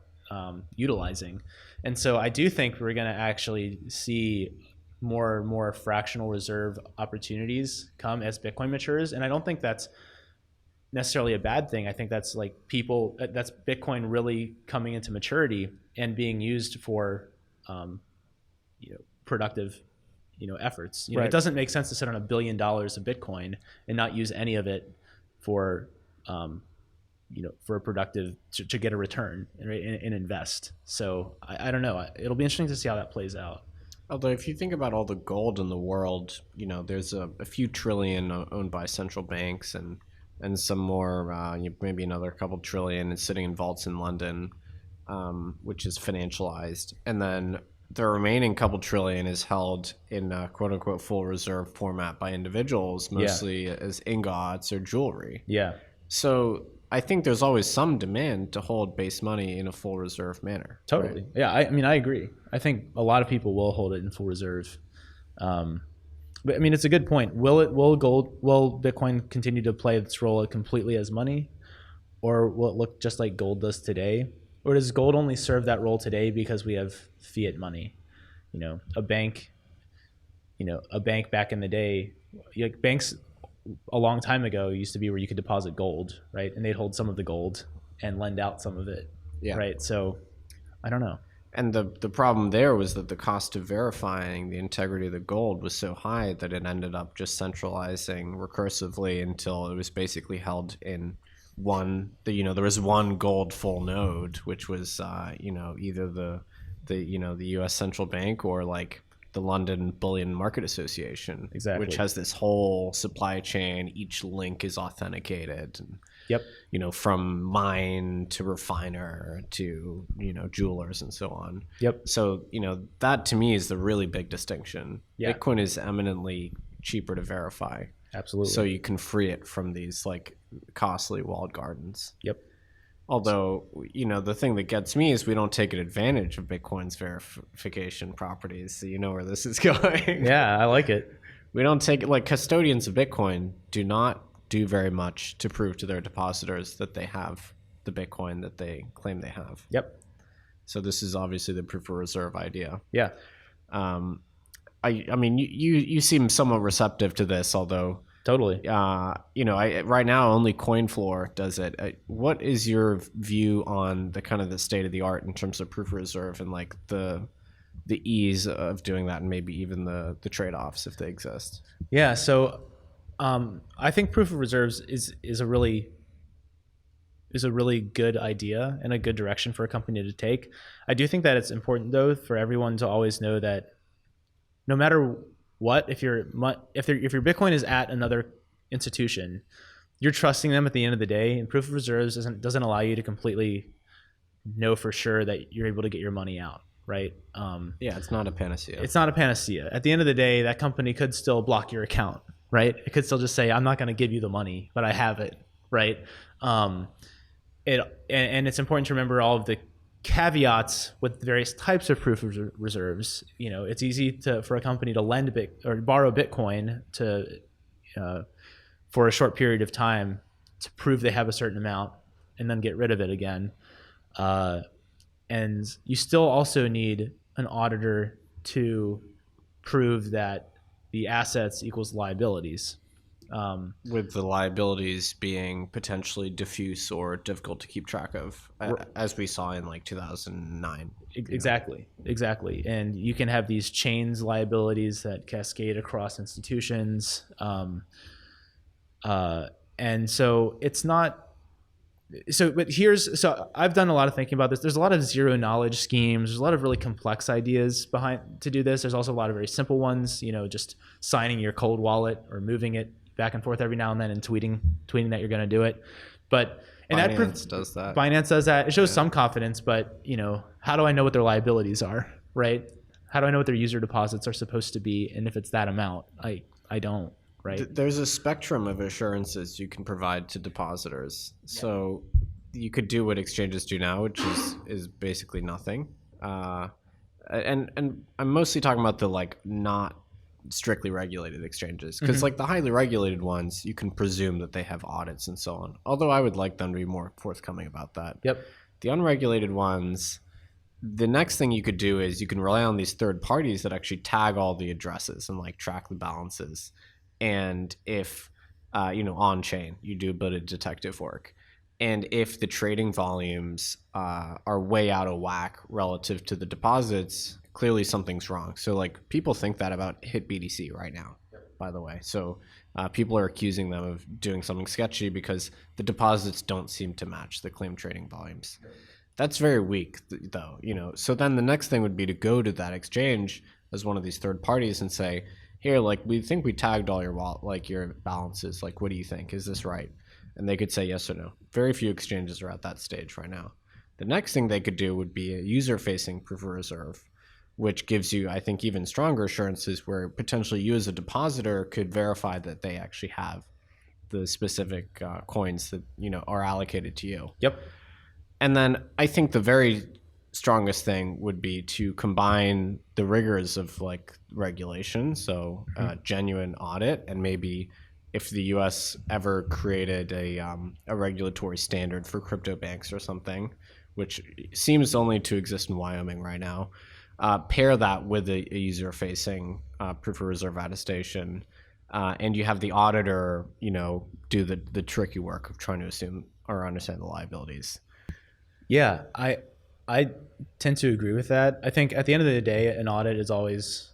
utilizing. And so I do think we're going to actually see more and more fractional reserve opportunities come as Bitcoin matures. And I don't think that's necessarily a bad thing. I think that's that's Bitcoin really coming into maturity and being used for, productive, efforts. Right. It doesn't make sense to sit on $1 billion of Bitcoin and not use any of it for, for a productive, to get a return and invest. So I don't know. It'll be interesting to see how that plays out. Although if you think about all the gold in the world, there's a few trillion owned by central banks and some more, maybe another couple trillion is sitting in vaults in London, which is financialized. And then the remaining couple trillion is held in quote unquote full reserve format by individuals, mostly as ingots or jewelry. Yeah. So I think there's always some demand to hold base money in a full reserve manner. Totally. Right? Yeah. I mean, I agree. I think a lot of people will hold it in full reserve. But I mean, it's a good point. Will Bitcoin continue to play its role completely as money, or will it look just like gold does today? Or does gold only serve that role today because we have fiat money? A bank back in the day, banks a long time ago used to be where you could deposit gold, right? And they'd hold some of the gold and lend out some of it, right? So I don't know. And the problem there was that the cost of verifying the integrity of the gold was so high that it ended up just centralizing recursively until it was basically held in there was one gold full node, which was either the US central bank or like the London Bullion Market Association, exactly, which has this whole supply chain. Each link is authenticated. And, yep. From mine to refiner to, jewelers and so on. Yep. So, that to me is the really big distinction. Yeah. Bitcoin is eminently cheaper to verify. Absolutely. So you can free it from these like costly walled gardens. Yep. Although, the thing that gets me is we don't take advantage of Bitcoin's verification properties. So you know where this is going. Yeah, I like it. We don't take it, like custodians of Bitcoin do not do very much to prove to their depositors that they have the Bitcoin that they claim they have. Yep. So this is obviously the proof of reserve idea. Yeah. I mean, you seem somewhat receptive to this, although totally. Right now only CoinFloor does it. What is your view on the kind of the state of the art in terms of proof of reserve and like the ease of doing that, and maybe even the trade-offs if they exist? Yeah. So I think proof of reserves is a really good idea and a good direction for a company to take. I do think that it's important though for everyone to always know that no matter what, if your Bitcoin is at another institution, you're trusting them at the end of the day, and proof of reserves doesn't allow you to completely know for sure that you're able to get your money out, right? It's not a panacea. It's not a panacea. At the end of the day, that company could still block your account, right? It could still just say, I'm not going to give you the money, but I have it, right? And it's important to remember all of the caveats with various types of proof of reserves. It's easy for a company to lend or borrow Bitcoin for a short period of time to prove they have a certain amount and then get rid of it again. And you still also need an auditor to prove that the assets equals liabilities. With the liabilities being potentially diffuse or difficult to keep track of, as we saw in like 2009. Exactly. And you can have these chains liabilities that cascade across institutions. And so it's not. So I've done a lot of thinking about this. There's a lot of zero knowledge schemes. There's a lot of really complex ideas behind to do this. There's also a lot of very simple ones, just signing your cold wallet or moving it back and forth every now and then and tweeting that you're going to do it. But Binance does that. Binance does that. It shows some confidence, but how do I know what their liabilities are, right? How do I know what their user deposits are supposed to be? And if it's that amount, I don't, right? There's a spectrum of assurances you can provide to depositors. So you could do what exchanges do now, which is basically nothing. And I'm mostly talking about the like not strictly regulated exchanges, because like the highly regulated ones, you can presume that they have audits and so on, although I would like them to be more forthcoming about that. Yep. The unregulated ones, the next thing you could do is you can rely on these third parties that actually tag all the addresses and like track the balances. And if on chain, you do a bit of detective work, and if the trading volumes are way out of whack relative to the deposits, clearly something's wrong. So like people think that about HitBDC right now, by the way. So people are accusing them of doing something sketchy because the deposits don't seem to match the claimed trading volumes. That's very weak though, So then the next thing would be to go to that exchange as one of these third parties and say, here, like we think we tagged all your wallet, like your balances. Like, what do you think? Is this right? And they could say yes or no. Very few exchanges are at that stage right now. The next thing they could do would be a user-facing proof of reserve, which gives you, I think, even stronger assurances where potentially you as a depositor could verify that they actually have the specific coins that, are allocated to you. Yep. And then I think the very strongest thing would be to combine the rigors of like regulation, so genuine audit, and maybe if the U.S. ever created a regulatory standard for crypto banks or something, which seems only to exist in Wyoming right now, pair that with a user-facing proof of reserve attestation, and you have the auditor, do the tricky work of trying to assume or understand the liabilities. Yeah, I tend to agree with that. I think at the end of the day, an audit is always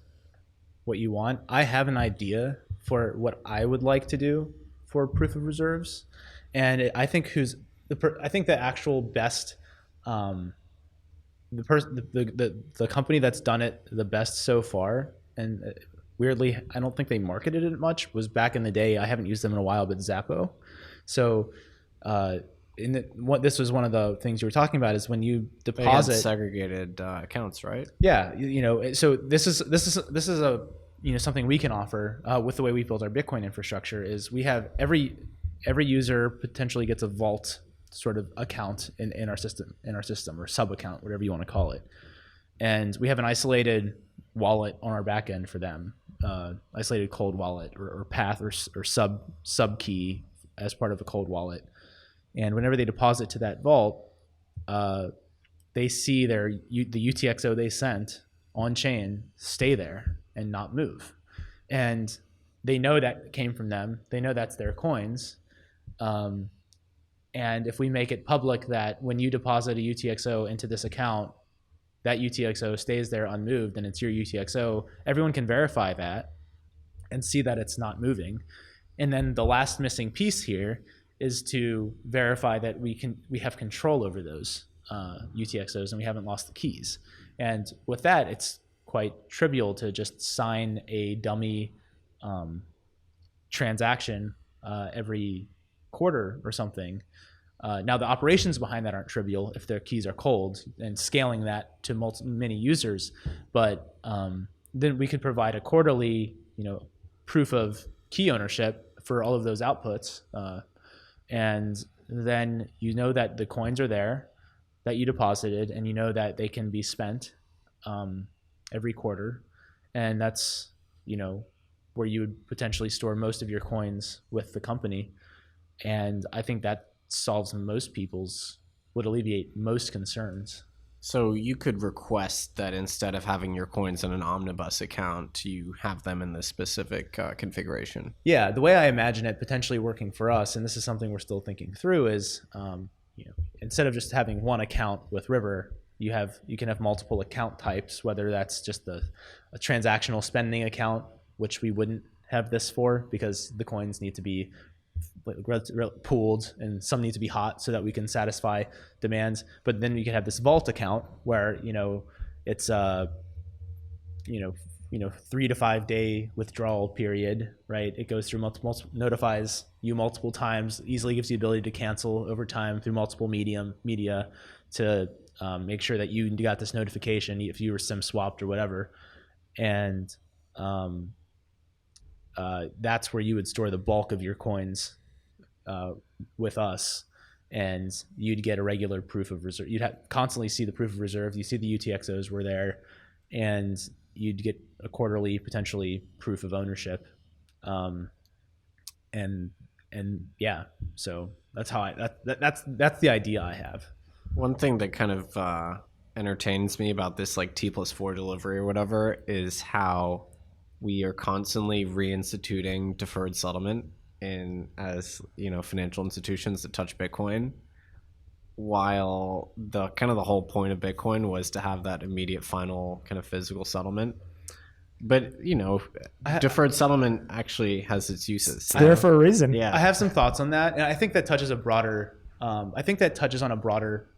what you want. I have an idea for what I would like to do for proof of reserves, and I think the actual best, the company that's done it the best so far, and weirdly, I don't think they marketed it much, was back in the day. I haven't used them in a while, but Zappo. So, this was one of the things you were talking about is when you deposit segregated accounts, right? Yeah, so this is a something we can offer with the way we build our Bitcoin infrastructure is we have every user potentially gets a vault sort of account in our system or sub account, whatever you want to call it, and we have an isolated wallet on our back end for them, isolated cold wallet or path or sub key as part of a cold wallet. And whenever they deposit to that vault, they see the UTXO they sent on chain stay there and not move. And they know that came from them. They know that's their coins. And if we make it public that when you deposit a UTXO into this account, that UTXO stays there unmoved and it's your UTXO, everyone can verify that and see that it's not moving. And then the last missing piece here is to verify that we have control over those UTXOs and we haven't lost the keys. And with that, it's quite trivial to just sign a dummy transaction every quarter or something. Now the operations behind that aren't trivial if their keys are cold and scaling that to many users, but then we could provide a quarterly, proof of key ownership for all of those outputs. And then that the coins are there that you deposited and that they can be spent every quarter. And that's, where you would potentially store most of your coins with the company. And I think that would alleviate most concerns. So you could request that instead of having your coins in an omnibus account, you have them in this specific configuration. Yeah, the way I imagine it potentially working for us, and this is something we're still thinking through, is instead of just having one account with River, you can have multiple account types, whether that's just a transactional spending account, which we wouldn't have this for because the coins need to be pooled and some need to be hot so that we can satisfy demands. But then you can have this vault account where it's 3 to 5 day withdrawal period, right? It goes through multiple, notifies you multiple times, easily gives you the ability to cancel over time through multiple media to make sure that you got this notification if you were SIM swapped or whatever. And that's where you would store the bulk of your coins with us, and you'd get a regular proof of reserve. You'd constantly see the proof of reserve. You see the UTXOs were there, and you'd get a quarterly potentially proof of ownership. And yeah, so that's how that's the idea I have. One thing that kind of entertains me about this like T+4 delivery or whatever is how we are constantly reinstituting deferred settlement as financial institutions that touch Bitcoin, while the whole point of Bitcoin was to have that immediate final kind of physical settlement. But deferred settlement actually has its uses. It's there for a reason. Yeah, I have some thoughts on that, and I think that touches a broader. I think that touches on a broader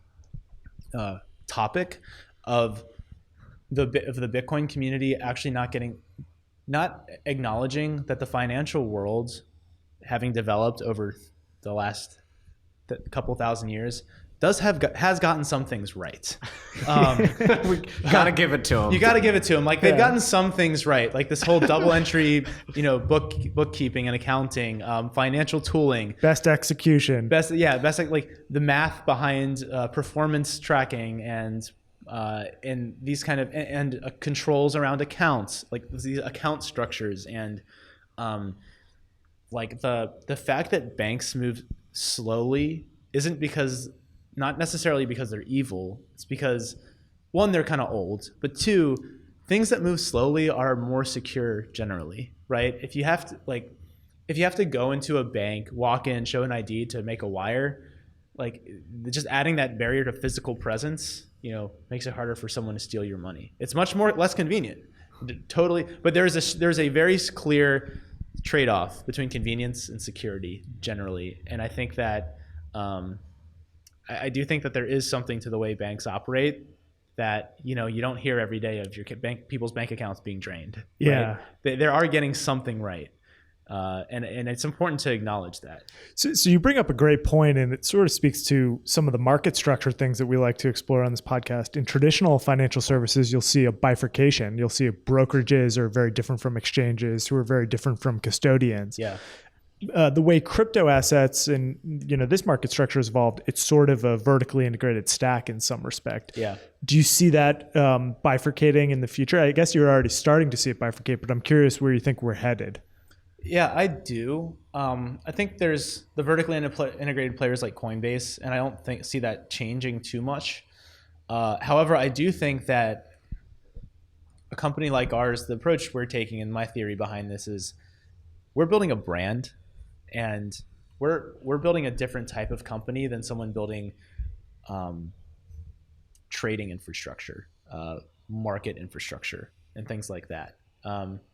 topic of the Bitcoin community actually not acknowledging that the financial world, having developed over the last couple thousand years, has gotten some things right. We gotta give it to them. You got to give it to them. Like they've gotten some things right, like this whole double entry, bookkeeping and accounting, financial tooling, best execution, like the math behind performance tracking and these kind of and controls around accounts, like these account structures, and like the fact that banks move slowly isn't not necessarily because they're evil. It's because, one, they're kind of old, but two, things that move slowly are more secure generally, right? If you have to go into a bank, walk in, show an ID to make a wire, like just adding that barrier to physical presence, makes it harder for someone to steal your money. It's much less convenient, totally. But there's a very clear trade-off between convenience and security generally, and I think that. I do think that there is something to the way banks operate that you don't hear every day of your people's bank accounts being drained. Yeah, right? They are getting something right, and it's important to acknowledge that. So you bring up a great point, and it sort of speaks to some of the market structure things that we like to explore on this podcast. In traditional financial services, you'll see a bifurcation. You'll see brokerages are very different from exchanges, who are very different from custodians. Yeah. The way crypto assets and this market structure has evolved, it's sort of a vertically integrated stack in some respect. Yeah. Do you see that bifurcating in the future? I guess you're already starting to see it bifurcate, but I'm curious where you think we're headed. Yeah, I do. I think there's the vertically integrated players like Coinbase, and I don't see that changing too much. However, I do think that a company like ours, the approach we're taking, and my theory behind this is we're building a brand. And we're building a different type of company than someone building trading infrastructure, market infrastructure, and things like that.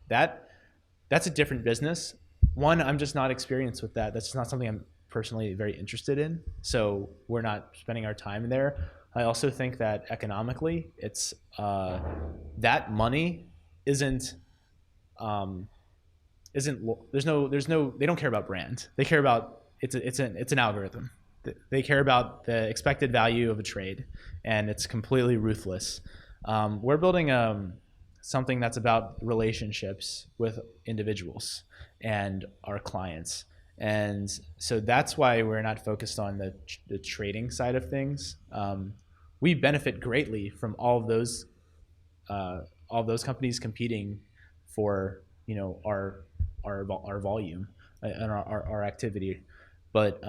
That's a different business. One, I'm just not experienced with that. That's just not something I'm personally very interested in. So we're not spending our time there. I also think that economically, it's that money isn't. There's no they don't care about brand. They care about it's an algorithm. They care about the expected value of a trade, and it's completely ruthless. We're building something that's about relationships with individuals and our clients, and so that's why we're not focused on the trading side of things. We benefit greatly from all of those companies competing for our volume and our activity, but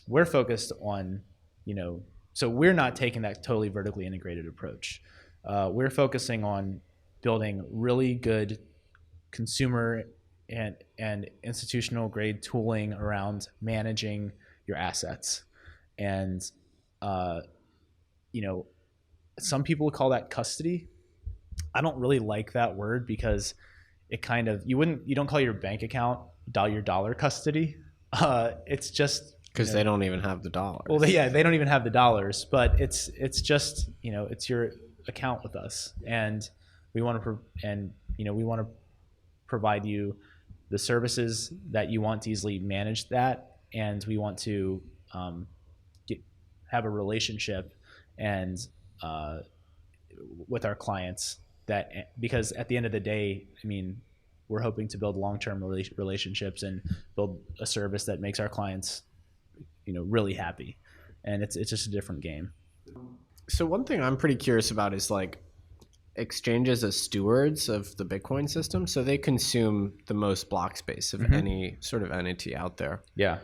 we're focused on so we're not taking that totally vertically integrated approach. We're focusing on building really good consumer and institutional grade tooling around managing your assets, and some people call that custody. I don't really like that word because it kind of you don't call your bank account your dollar custody. It's just because they don't even have the dollars. Well, they don't even have the dollars, but it's just it's your account with us, and we want to provide you the services that you want to easily manage that, and we want to have a relationship and with our clients. Because at the end of the day, we're hoping to build long-term relationships and build a service that makes our clients, really happy, and it's just a different game. So one thing I'm pretty curious about is like exchanges as stewards of the Bitcoin system. So they consume the most block space of any sort of entity out there. Yeah,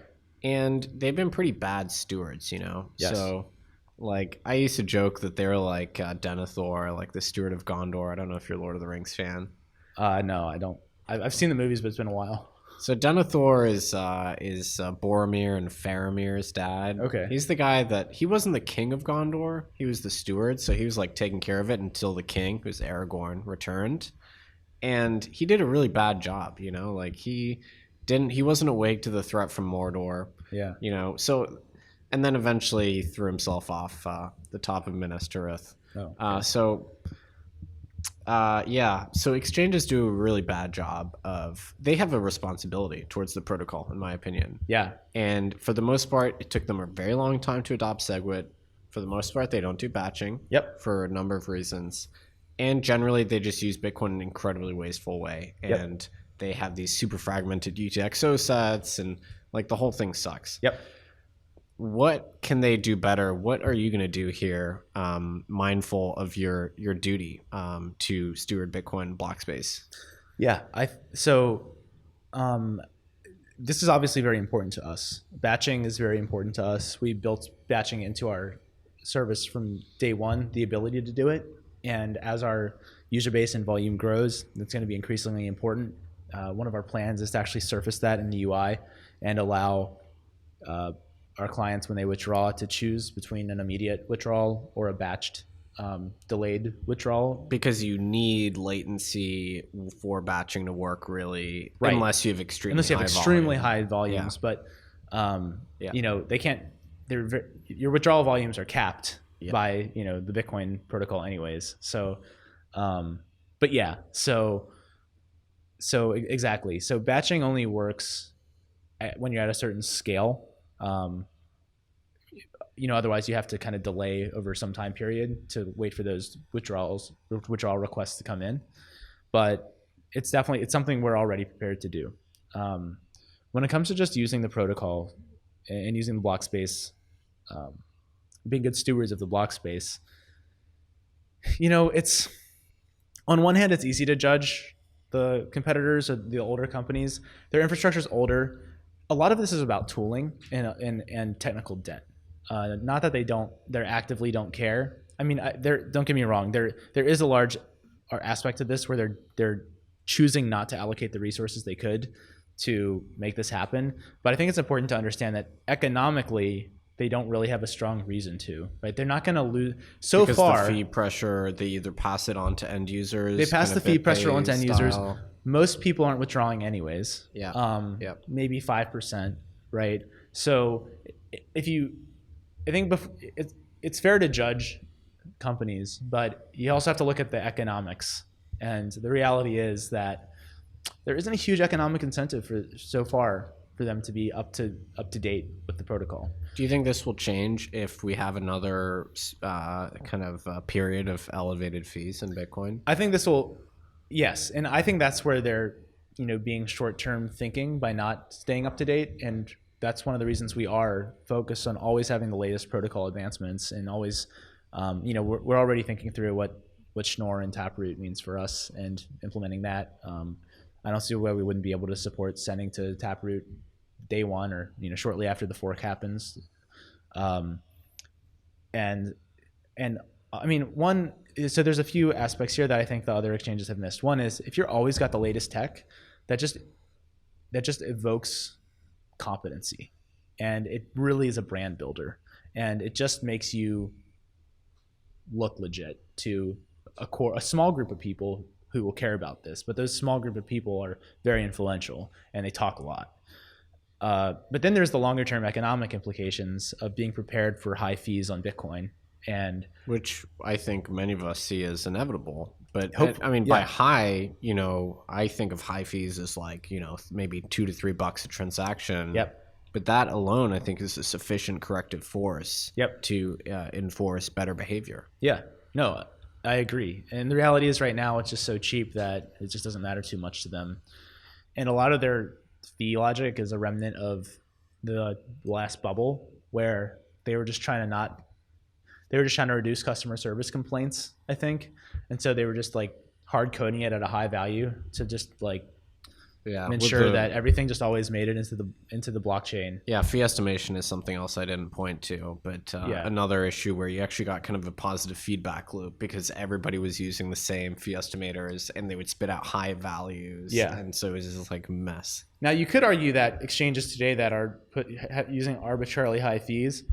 and they've been pretty bad stewards, Yes. So. Like, I used to joke that they're like Denethor, like the Steward of Gondor. I don't know if you're a Lord of the Rings fan. No, I don't. I've seen the movies, but it's been a while. So Denethor is Boromir and Faramir's dad. Okay. He's the guy he wasn't the king of Gondor. He was the steward, so he was like taking care of it until the king, who's Aragorn, returned. And he did a really bad job, like he wasn't awake to the threat from Mordor. Yeah. So... And then eventually he threw himself off the top of Minas Tirith. Oh, okay. So exchanges do a really bad job they have a responsibility towards the protocol, in my opinion. Yeah. And for the most part, it took them a very long time to adopt SegWit. for the most part, they don't do batching. Yep. For a number of reasons. And generally, they just use Bitcoin in an incredibly wasteful way. And they have these super fragmented UTXO sets, and like the whole thing sucks. Yep. What can they do better? What are you going to do here, mindful of your duty to steward Bitcoin block space? Yeah. This is obviously very important to us. Batching is very important to us. We built batching into our service from day one, the ability to do it. And as our user base and volume grows, it's going to be increasingly important. One of our plans is to actually surface that in the UI and allow our clients, when they withdraw, to choose between an immediate withdrawal or a batched delayed withdrawal. Because you need latency for batching to work, really, Right. unless you have extremely high volumes. But they can't. Your withdrawal volumes are capped by the Bitcoin protocol, anyways. So, exactly. So batching only works when you're at a certain scale. Otherwise you have to kind of delay over some time period to wait for those withdrawal requests to come in. But it's something we're already prepared to do. When it comes to just using the protocol and using the block space, being good stewards of the block space, it's on one hand, it's easy to judge the competitors or the older companies. Their infrastructure is older. A lot of this is about tooling and technical debt. Not that they actively don't care. I mean, don't get me wrong. There is a large aspect of this where they're choosing not to allocate the resources they could to make this happen. But I think it's important to understand that economically, they don't really have a strong reason to, right? They're not going to lose because the fee pressure, they either pass it on to end users. They pass the fee pressure on to end users. style. Most people aren't withdrawing anyways. Yeah. Maybe 5%, right? So I think it's fair to judge companies, but you also have to look at the economics. And the reality is that there isn't a huge economic incentive for them to be up to date with the protocol. Do you think this will change if we have another period of elevated fees in Bitcoin? I think this will, yes. And I think that's where they're, being short-term thinking by not staying up to date. And that's one of the reasons we are focused on always having the latest protocol advancements and always, we're already thinking through what Schnorr and Taproot means for us and implementing that. I don't see why we wouldn't be able to support sending to Taproot day one or shortly after the fork happens. And I mean, so there's a few aspects here that I think the other exchanges have missed. One is if you're always got the latest tech, that just evokes competency, and it really is a brand builder, and it just makes you look legit to a small group of people who will care about this. But those small group of people are very influential and they talk a lot. But then there's the longer term economic implications of being prepared for high fees on Bitcoin, and which I think many of us see as inevitable. But by high, I think of high fees as like, maybe $2 to $3 a transaction. Yep. But that alone, I think, is a sufficient corrective force. Yep. To enforce better behavior. Yeah. No, I agree. And the reality is right now it's just so cheap that it just doesn't matter too much to them. And a lot of their fee logic is a remnant of the last bubble where they were just trying to reduce customer service complaints, I think. And so they were just like hard coding it at a high value to just like ensure that everything just always made it into the blockchain. Yeah, fee estimation is something else I didn't point to, but another issue where you actually got kind of a positive feedback loop because everybody was using the same fee estimators and they would spit out high values. Yeah. And so it was just like a mess. Now you could argue that exchanges today that are using arbitrarily high fees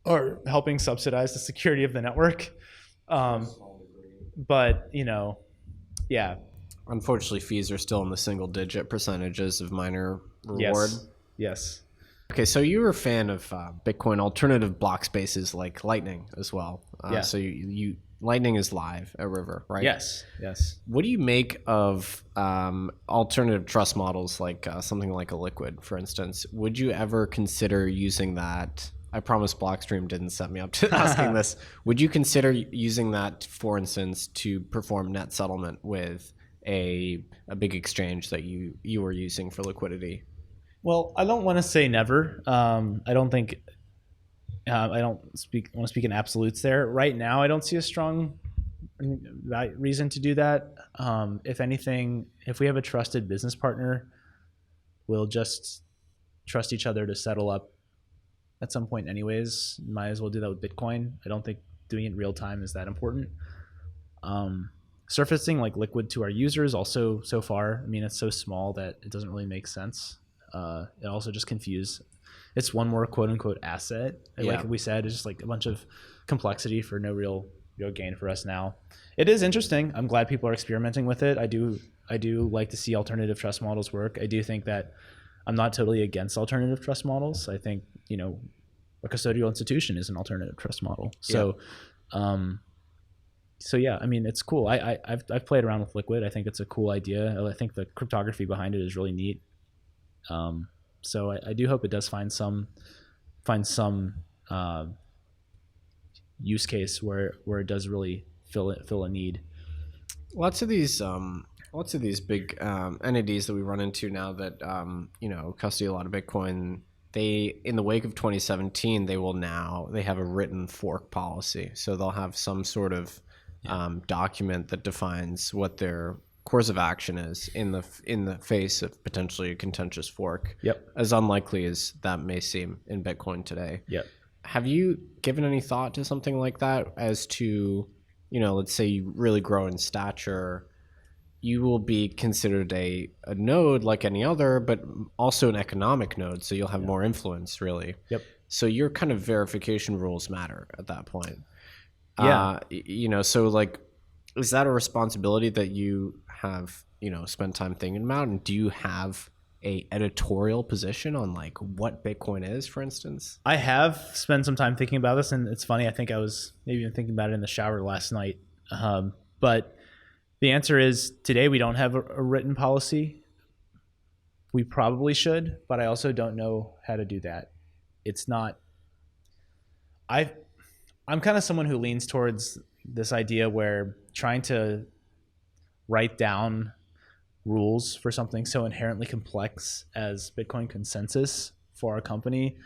are helping subsidize the security of the network. But, yeah. Unfortunately, fees are still in the single-digit percentages of miner reward. Yes. Okay, so you were a fan of Bitcoin alternative block spaces like Lightning as well. Yeah. So Lightning is live at River, right? Yes. What do you make of alternative trust models like something like a Liquid, for instance? Would you ever consider using that I promise Blockstream didn't set me up to asking this. Would you consider using that, for instance, to perform net settlement with a big exchange that you were using for liquidity? Well, I don't want to say never. I don't think I don't want to speak in absolutes there. Right now, I don't see a strong reason to do that. If anything, if we have a trusted business partner, we'll just trust each other to settle up at some point anyways. Might as well do that with Bitcoin. I don't think doing it real time is that important. Surfacing like liquid to our users also so far, I mean, it's so small that it doesn't really make sense. It also just confuse. It's one more quote unquote asset. Yeah. Like we said, it's just like a bunch of complexity for no real gain for us now. It is interesting. I'm glad people are experimenting with it. I do like to see alternative trust models work. I do think that I'm not totally against alternative trust models. I think, a custodial institution is an alternative trust model. So, so yeah, I mean, it's cool. I've played around with Liquid. I think it's a cool idea. I think the cryptography behind it is really neat. So I do hope it does find some use case where it does really fill a need. Lots of these big entities that we run into now that custody a lot of Bitcoin. They, in the wake of 2017, they have a written fork policy. So they'll have some sort of document that defines what their course of action is in the face of potentially a contentious fork. Yep. As unlikely as that may seem in Bitcoin today. Yep. Have you given any thought to something like that as to, let's say you really grow in stature, you will be considered a node like any other, but also an economic node. So you'll have more influence, really. Yep. So your kind of verification rules matter at that point. Yeah. So like, is that a responsibility that you have, spent time thinking about? And do you have a editorial position on like what Bitcoin is, for instance? I have spent some time thinking about this, and it's funny. I think I was maybe even thinking about it in the shower last night. But the answer is today we don't have a written policy. We probably should, but I also don't know how to do that. It's not. I'm kind of someone who leans towards this idea where trying to write down rules for something so inherently complex as Bitcoin consensus for our company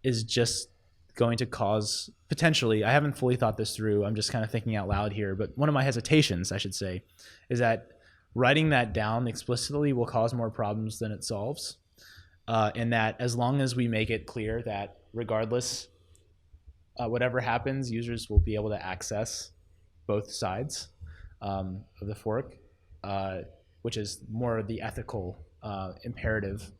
is just going to cause potentially, I haven't fully thought this through, I'm just kind of thinking out loud here, but one of my hesitations, I should say, is that writing that down explicitly will cause more problems than it solves. And that as long as we make it clear that regardless, whatever happens, users will be able to access both sides of the fork, which is more the ethical imperative,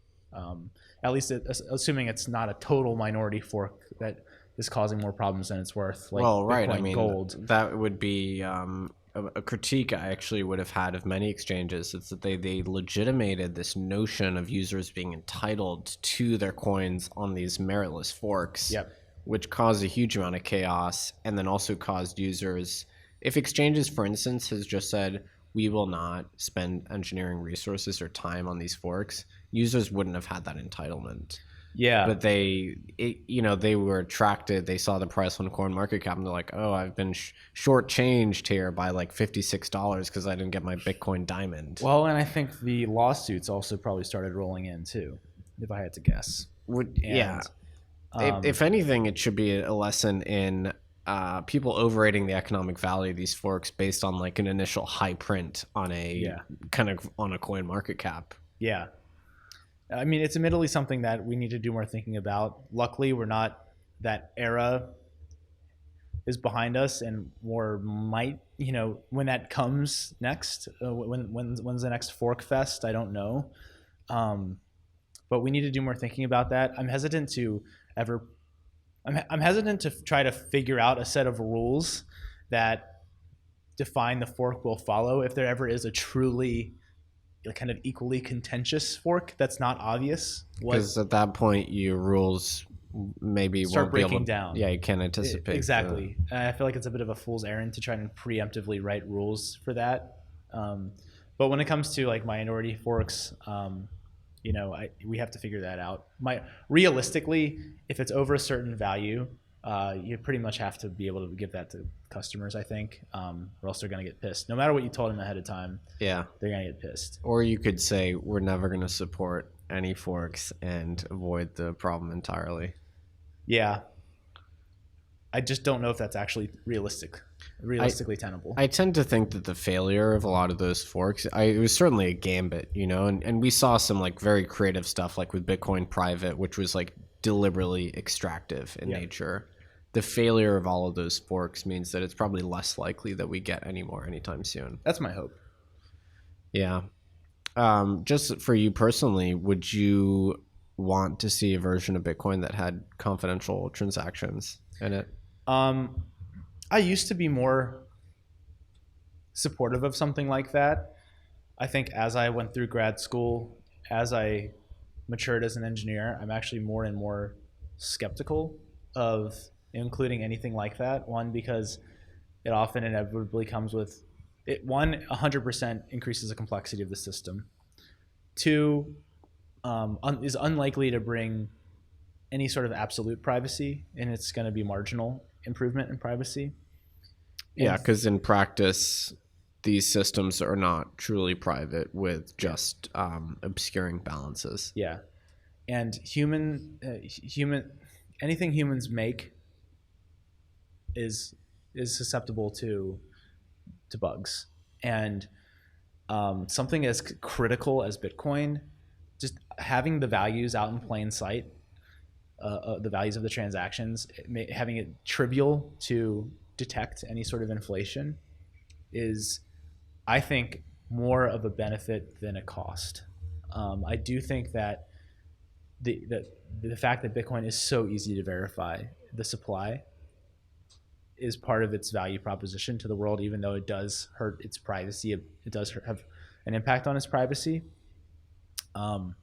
at least assuming it's not a total minority fork that is causing more problems than it's worth. Like well, right. Bitcoin I mean, Gold. That would be a critique I actually would have had of many exchanges. It's that they legitimated this notion of users being entitled to their coins on these meritless forks. Yep. Which caused a huge amount of chaos, and then also caused users, if exchanges, for instance, has just said, we will not spend engineering resources or time on these forks, users wouldn't have had that entitlement. Yeah. But they were attracted, they saw the price on CoinMarketCap, and they're like, oh, I've been shortchanged here by like $56 because I didn't get my Bitcoin diamond. Well, and I think the lawsuits also probably started rolling in too, if I had to guess. Yeah. If anything, it should be a lesson in people overrating the economic value of these forks based on like an initial high print on kind of on a CoinMarketCap. Yeah. I mean, it's admittedly something that we need to do more thinking about. Luckily, we're not, that era is behind us, and more might, when that comes next, when's the next fork fest? I don't know. But we need to do more thinking about that. I'm hesitant to try to figure out a set of rules that define the fork we'll follow if there ever is a truly kind of equally contentious fork that's not obvious. Because at that point, your rules maybe start won't be able breaking to, down. Yeah, you can't anticipate. Exactly. I feel like it's a bit of a fool's errand to try and preemptively write rules for that. But when it comes to like minority forks, we have to figure that out. Realistically, if it's over a certain value, you pretty much have to be able to give that to customers, I think, or else they're going to get pissed. No matter what you told them ahead of time, they're going to get pissed. Or you could say, we're never going to support any forks and avoid the problem entirely. Yeah. I just don't know if that's actually realistically tenable. I tend to think that the failure of a lot of those forks, it was certainly a gambit, and we saw some like very creative stuff like with Bitcoin Private, which was like deliberately extractive in nature. The failure of all of those forks means that it's probably less likely that we get any more anytime soon. That's my hope. Yeah. Just for you personally, would you want to see a version of Bitcoin that had confidential transactions in it? I used to be more supportive of something like that. I think as I went through grad school, as I matured as an engineer, I'm actually more and more skeptical of including anything like that. One, because it often inevitably comes with it. 100% increases the complexity of the system. Two, is unlikely to bring any sort of absolute privacy, and it's going to be marginal improvement in privacy. Yeah, because in practice, these systems are not truly private with just obscuring balances. Yeah, and anything humans make is susceptible to bugs, and something as critical as Bitcoin, just having the values out in plain sight. The values of the transactions, having it trivial to detect any sort of inflation is, I think, more of a benefit than a cost. I do think that the fact that Bitcoin is so easy to verify the supply is part of its value proposition to the world, even though it does hurt its privacy. It does have an impact on its privacy. I'm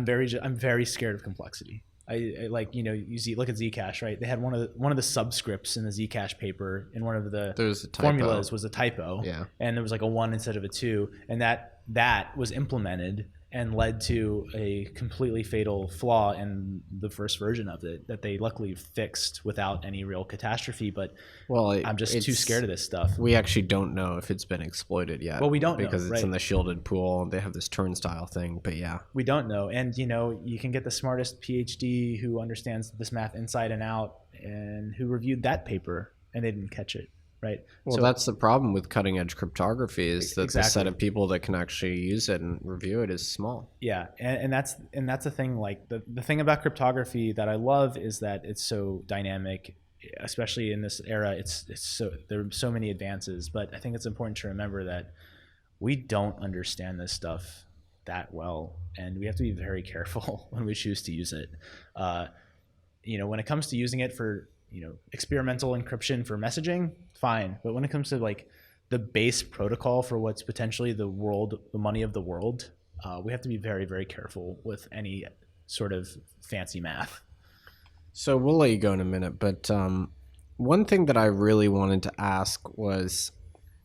very scared of complexity. I like, look at Zcash, right? They had one of the subscripts in the Zcash paper in one of the formulas was a typo. Yeah. And there was like a 1 instead of a 2, and that was implemented and led to a completely fatal flaw in the first version of it that they luckily fixed without any real catastrophe. But I'm just too scared of this stuff. We actually don't know if it's been exploited yet. Well, we don't know, because it's in the shielded pool. They have this turnstile thing, but yeah. We don't know. And, you can get the smartest PhD who understands this math inside and out and who reviewed that paper and they didn't catch it. Right. Well, so that's the problem with cutting edge cryptography is that the set of people that can actually use it and review it is small. Yeah. And that's the thing. Like the thing about cryptography that I love is that it's so dynamic, especially in this era. There are so many advances, but I think it's important to remember that we don't understand this stuff that well, and we have to be very careful when we choose to use it. When it comes to using it for experimental encryption for messaging, fine. But when it comes to like the base protocol for what's potentially the money of the world, we have to be very, very careful with any sort of fancy math. So we'll let you go in a minute, but one thing that I really wanted to ask was,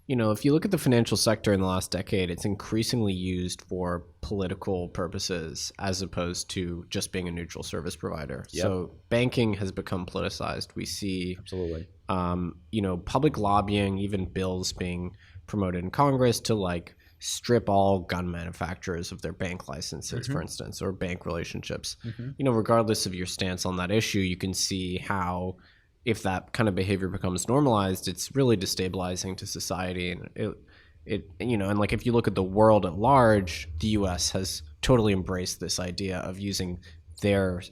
if you look at the financial sector in the last decade, it's increasingly used for political purposes as opposed to just being a neutral service provider. Yep. So banking has become politicized. We see absolutely, public lobbying, even bills being promoted in Congress to like strip all gun manufacturers of their bank licenses, for instance, or bank relationships. Regardless of your stance on that issue, you can see how, if that kind of behavior becomes normalized, it's really destabilizing to society. And and like if you look at the world at large, the U.S. has totally embraced this idea of using their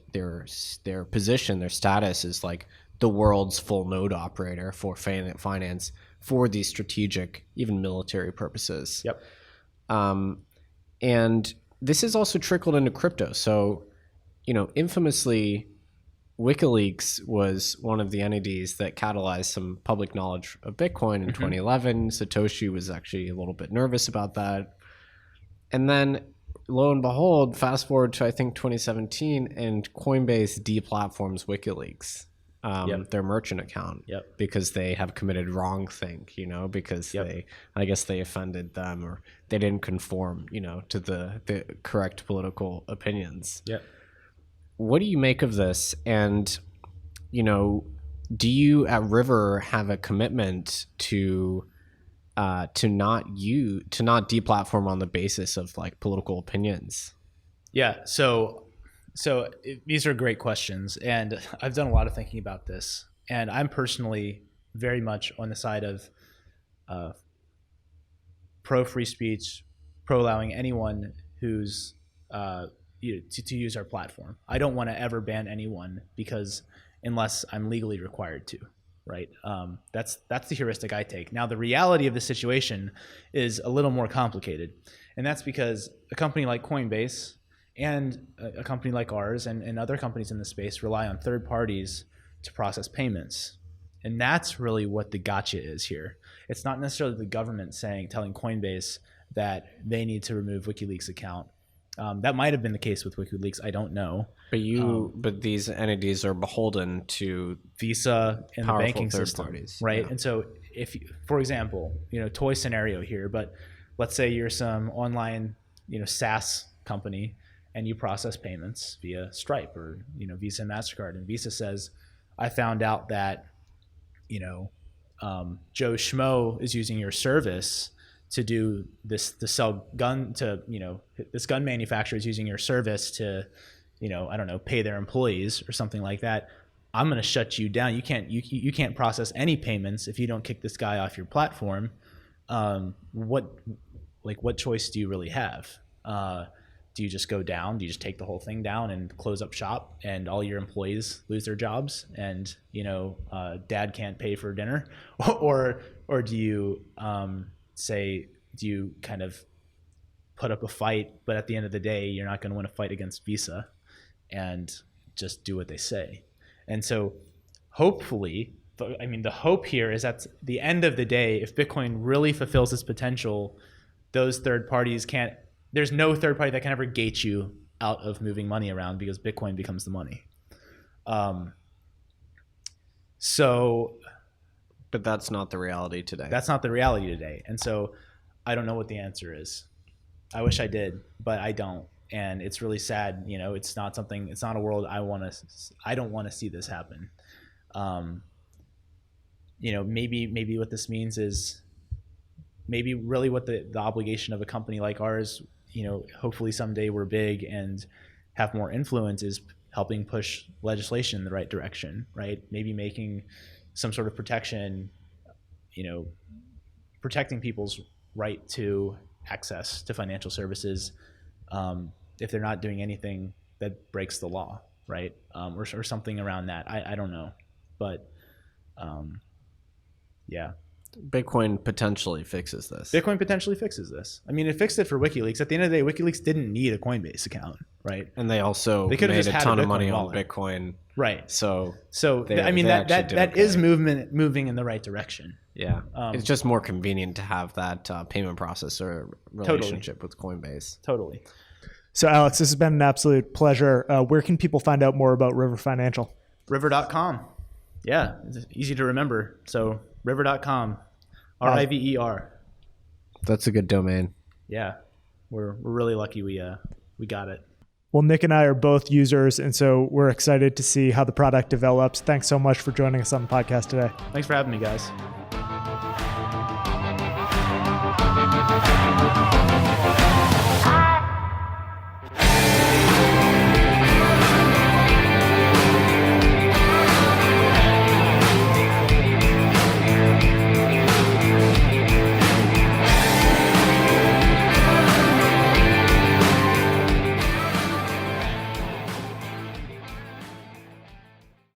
position, their status as like the world's full node operator for finance for these strategic, even military purposes. Yep. And this has also trickled into crypto. So, infamously, WikiLeaks was one of the entities that catalyzed some public knowledge of Bitcoin in 2011. Satoshi was actually a little bit nervous about that. And then, lo and behold, fast forward to, I think, 2017, and Coinbase deplatforms WikiLeaks. their merchant account because they have committed wrong thing, because they offended them or they didn't conform, to the correct political opinions. What do you make of this? And, do you at River have a commitment to not deplatform on the basis of like political opinions? Yeah. So these are great questions, and I've done a lot of thinking about this, and I'm personally very much on the side of pro free speech, pro allowing anyone who's to use our platform. I don't want to ever ban anyone unless I'm legally required to, right? That's the heuristic I take. Now, the reality of the situation is a little more complicated, and that's because a company like Coinbase and a company like ours and other companies in the space rely on third parties to process payments. And that's really what the gotcha is here. It's not necessarily the government telling Coinbase that they need to remove WikiLeaks' account. That might have been the case with WikiLeaks. I don't know. But these entities are beholden to Visa and the banking system, parties, right? Yeah. And so, for example, toy scenario here, but let's say you're some online, SaaS company, and you process payments via Stripe or Visa and MasterCard, and Visa says, I found out that Joe Schmo is using your service to do this, to sell gun to this gun manufacturer is using your service to I don't know, pay their employees or something like that. I'm going to shut you down. You can't process any payments if you don't kick this guy off your platform. What choice do you really have? Do you just go down? Do you just take the whole thing down and close up shop and all your employees lose their jobs and, dad can't pay for dinner? Or do you do you kind of put up a fight, but at the end of the day, you're not going to win a fight against Visa and just do what they say? And so hopefully, the hope here is that at the end of the day, if Bitcoin really fulfills its potential, those third parties there's no third party that can ever gate you out of moving money around because Bitcoin becomes the money. But that's not the reality today. That's not the reality today. And so I don't know what the answer is. I wish I did, but I don't. And it's really sad. It's not a world I don't want to see this happen. Maybe what this means is maybe really what the obligation of a company like ours, hopefully someday we're big and have more influence, is helping push legislation in the right direction, right? Maybe making some sort of protection, protecting people's right to access to financial services if they're not doing anything that breaks the law, right? Or something around that. I don't know. But yeah. Bitcoin potentially fixes this. It fixed it for WikiLeaks. At the end of the day, WikiLeaks didn't need a Coinbase account, right? And they also made a ton of money on Bitcoin. Right. So that is moving in the right direction. Yeah. It's just more convenient to have that payment processor relationship with Coinbase. Totally. So Alex, this has been an absolute pleasure. Where can people find out more about River Financial? River.com. Yeah. It's easy to remember. So river.com, RIVER. That's a good domain. Yeah, we're really lucky we got it. Well, Nick and I are both users, and so we're excited to see how the product develops. Thanks so much for joining us on the podcast today. Thanks for having me, guys. I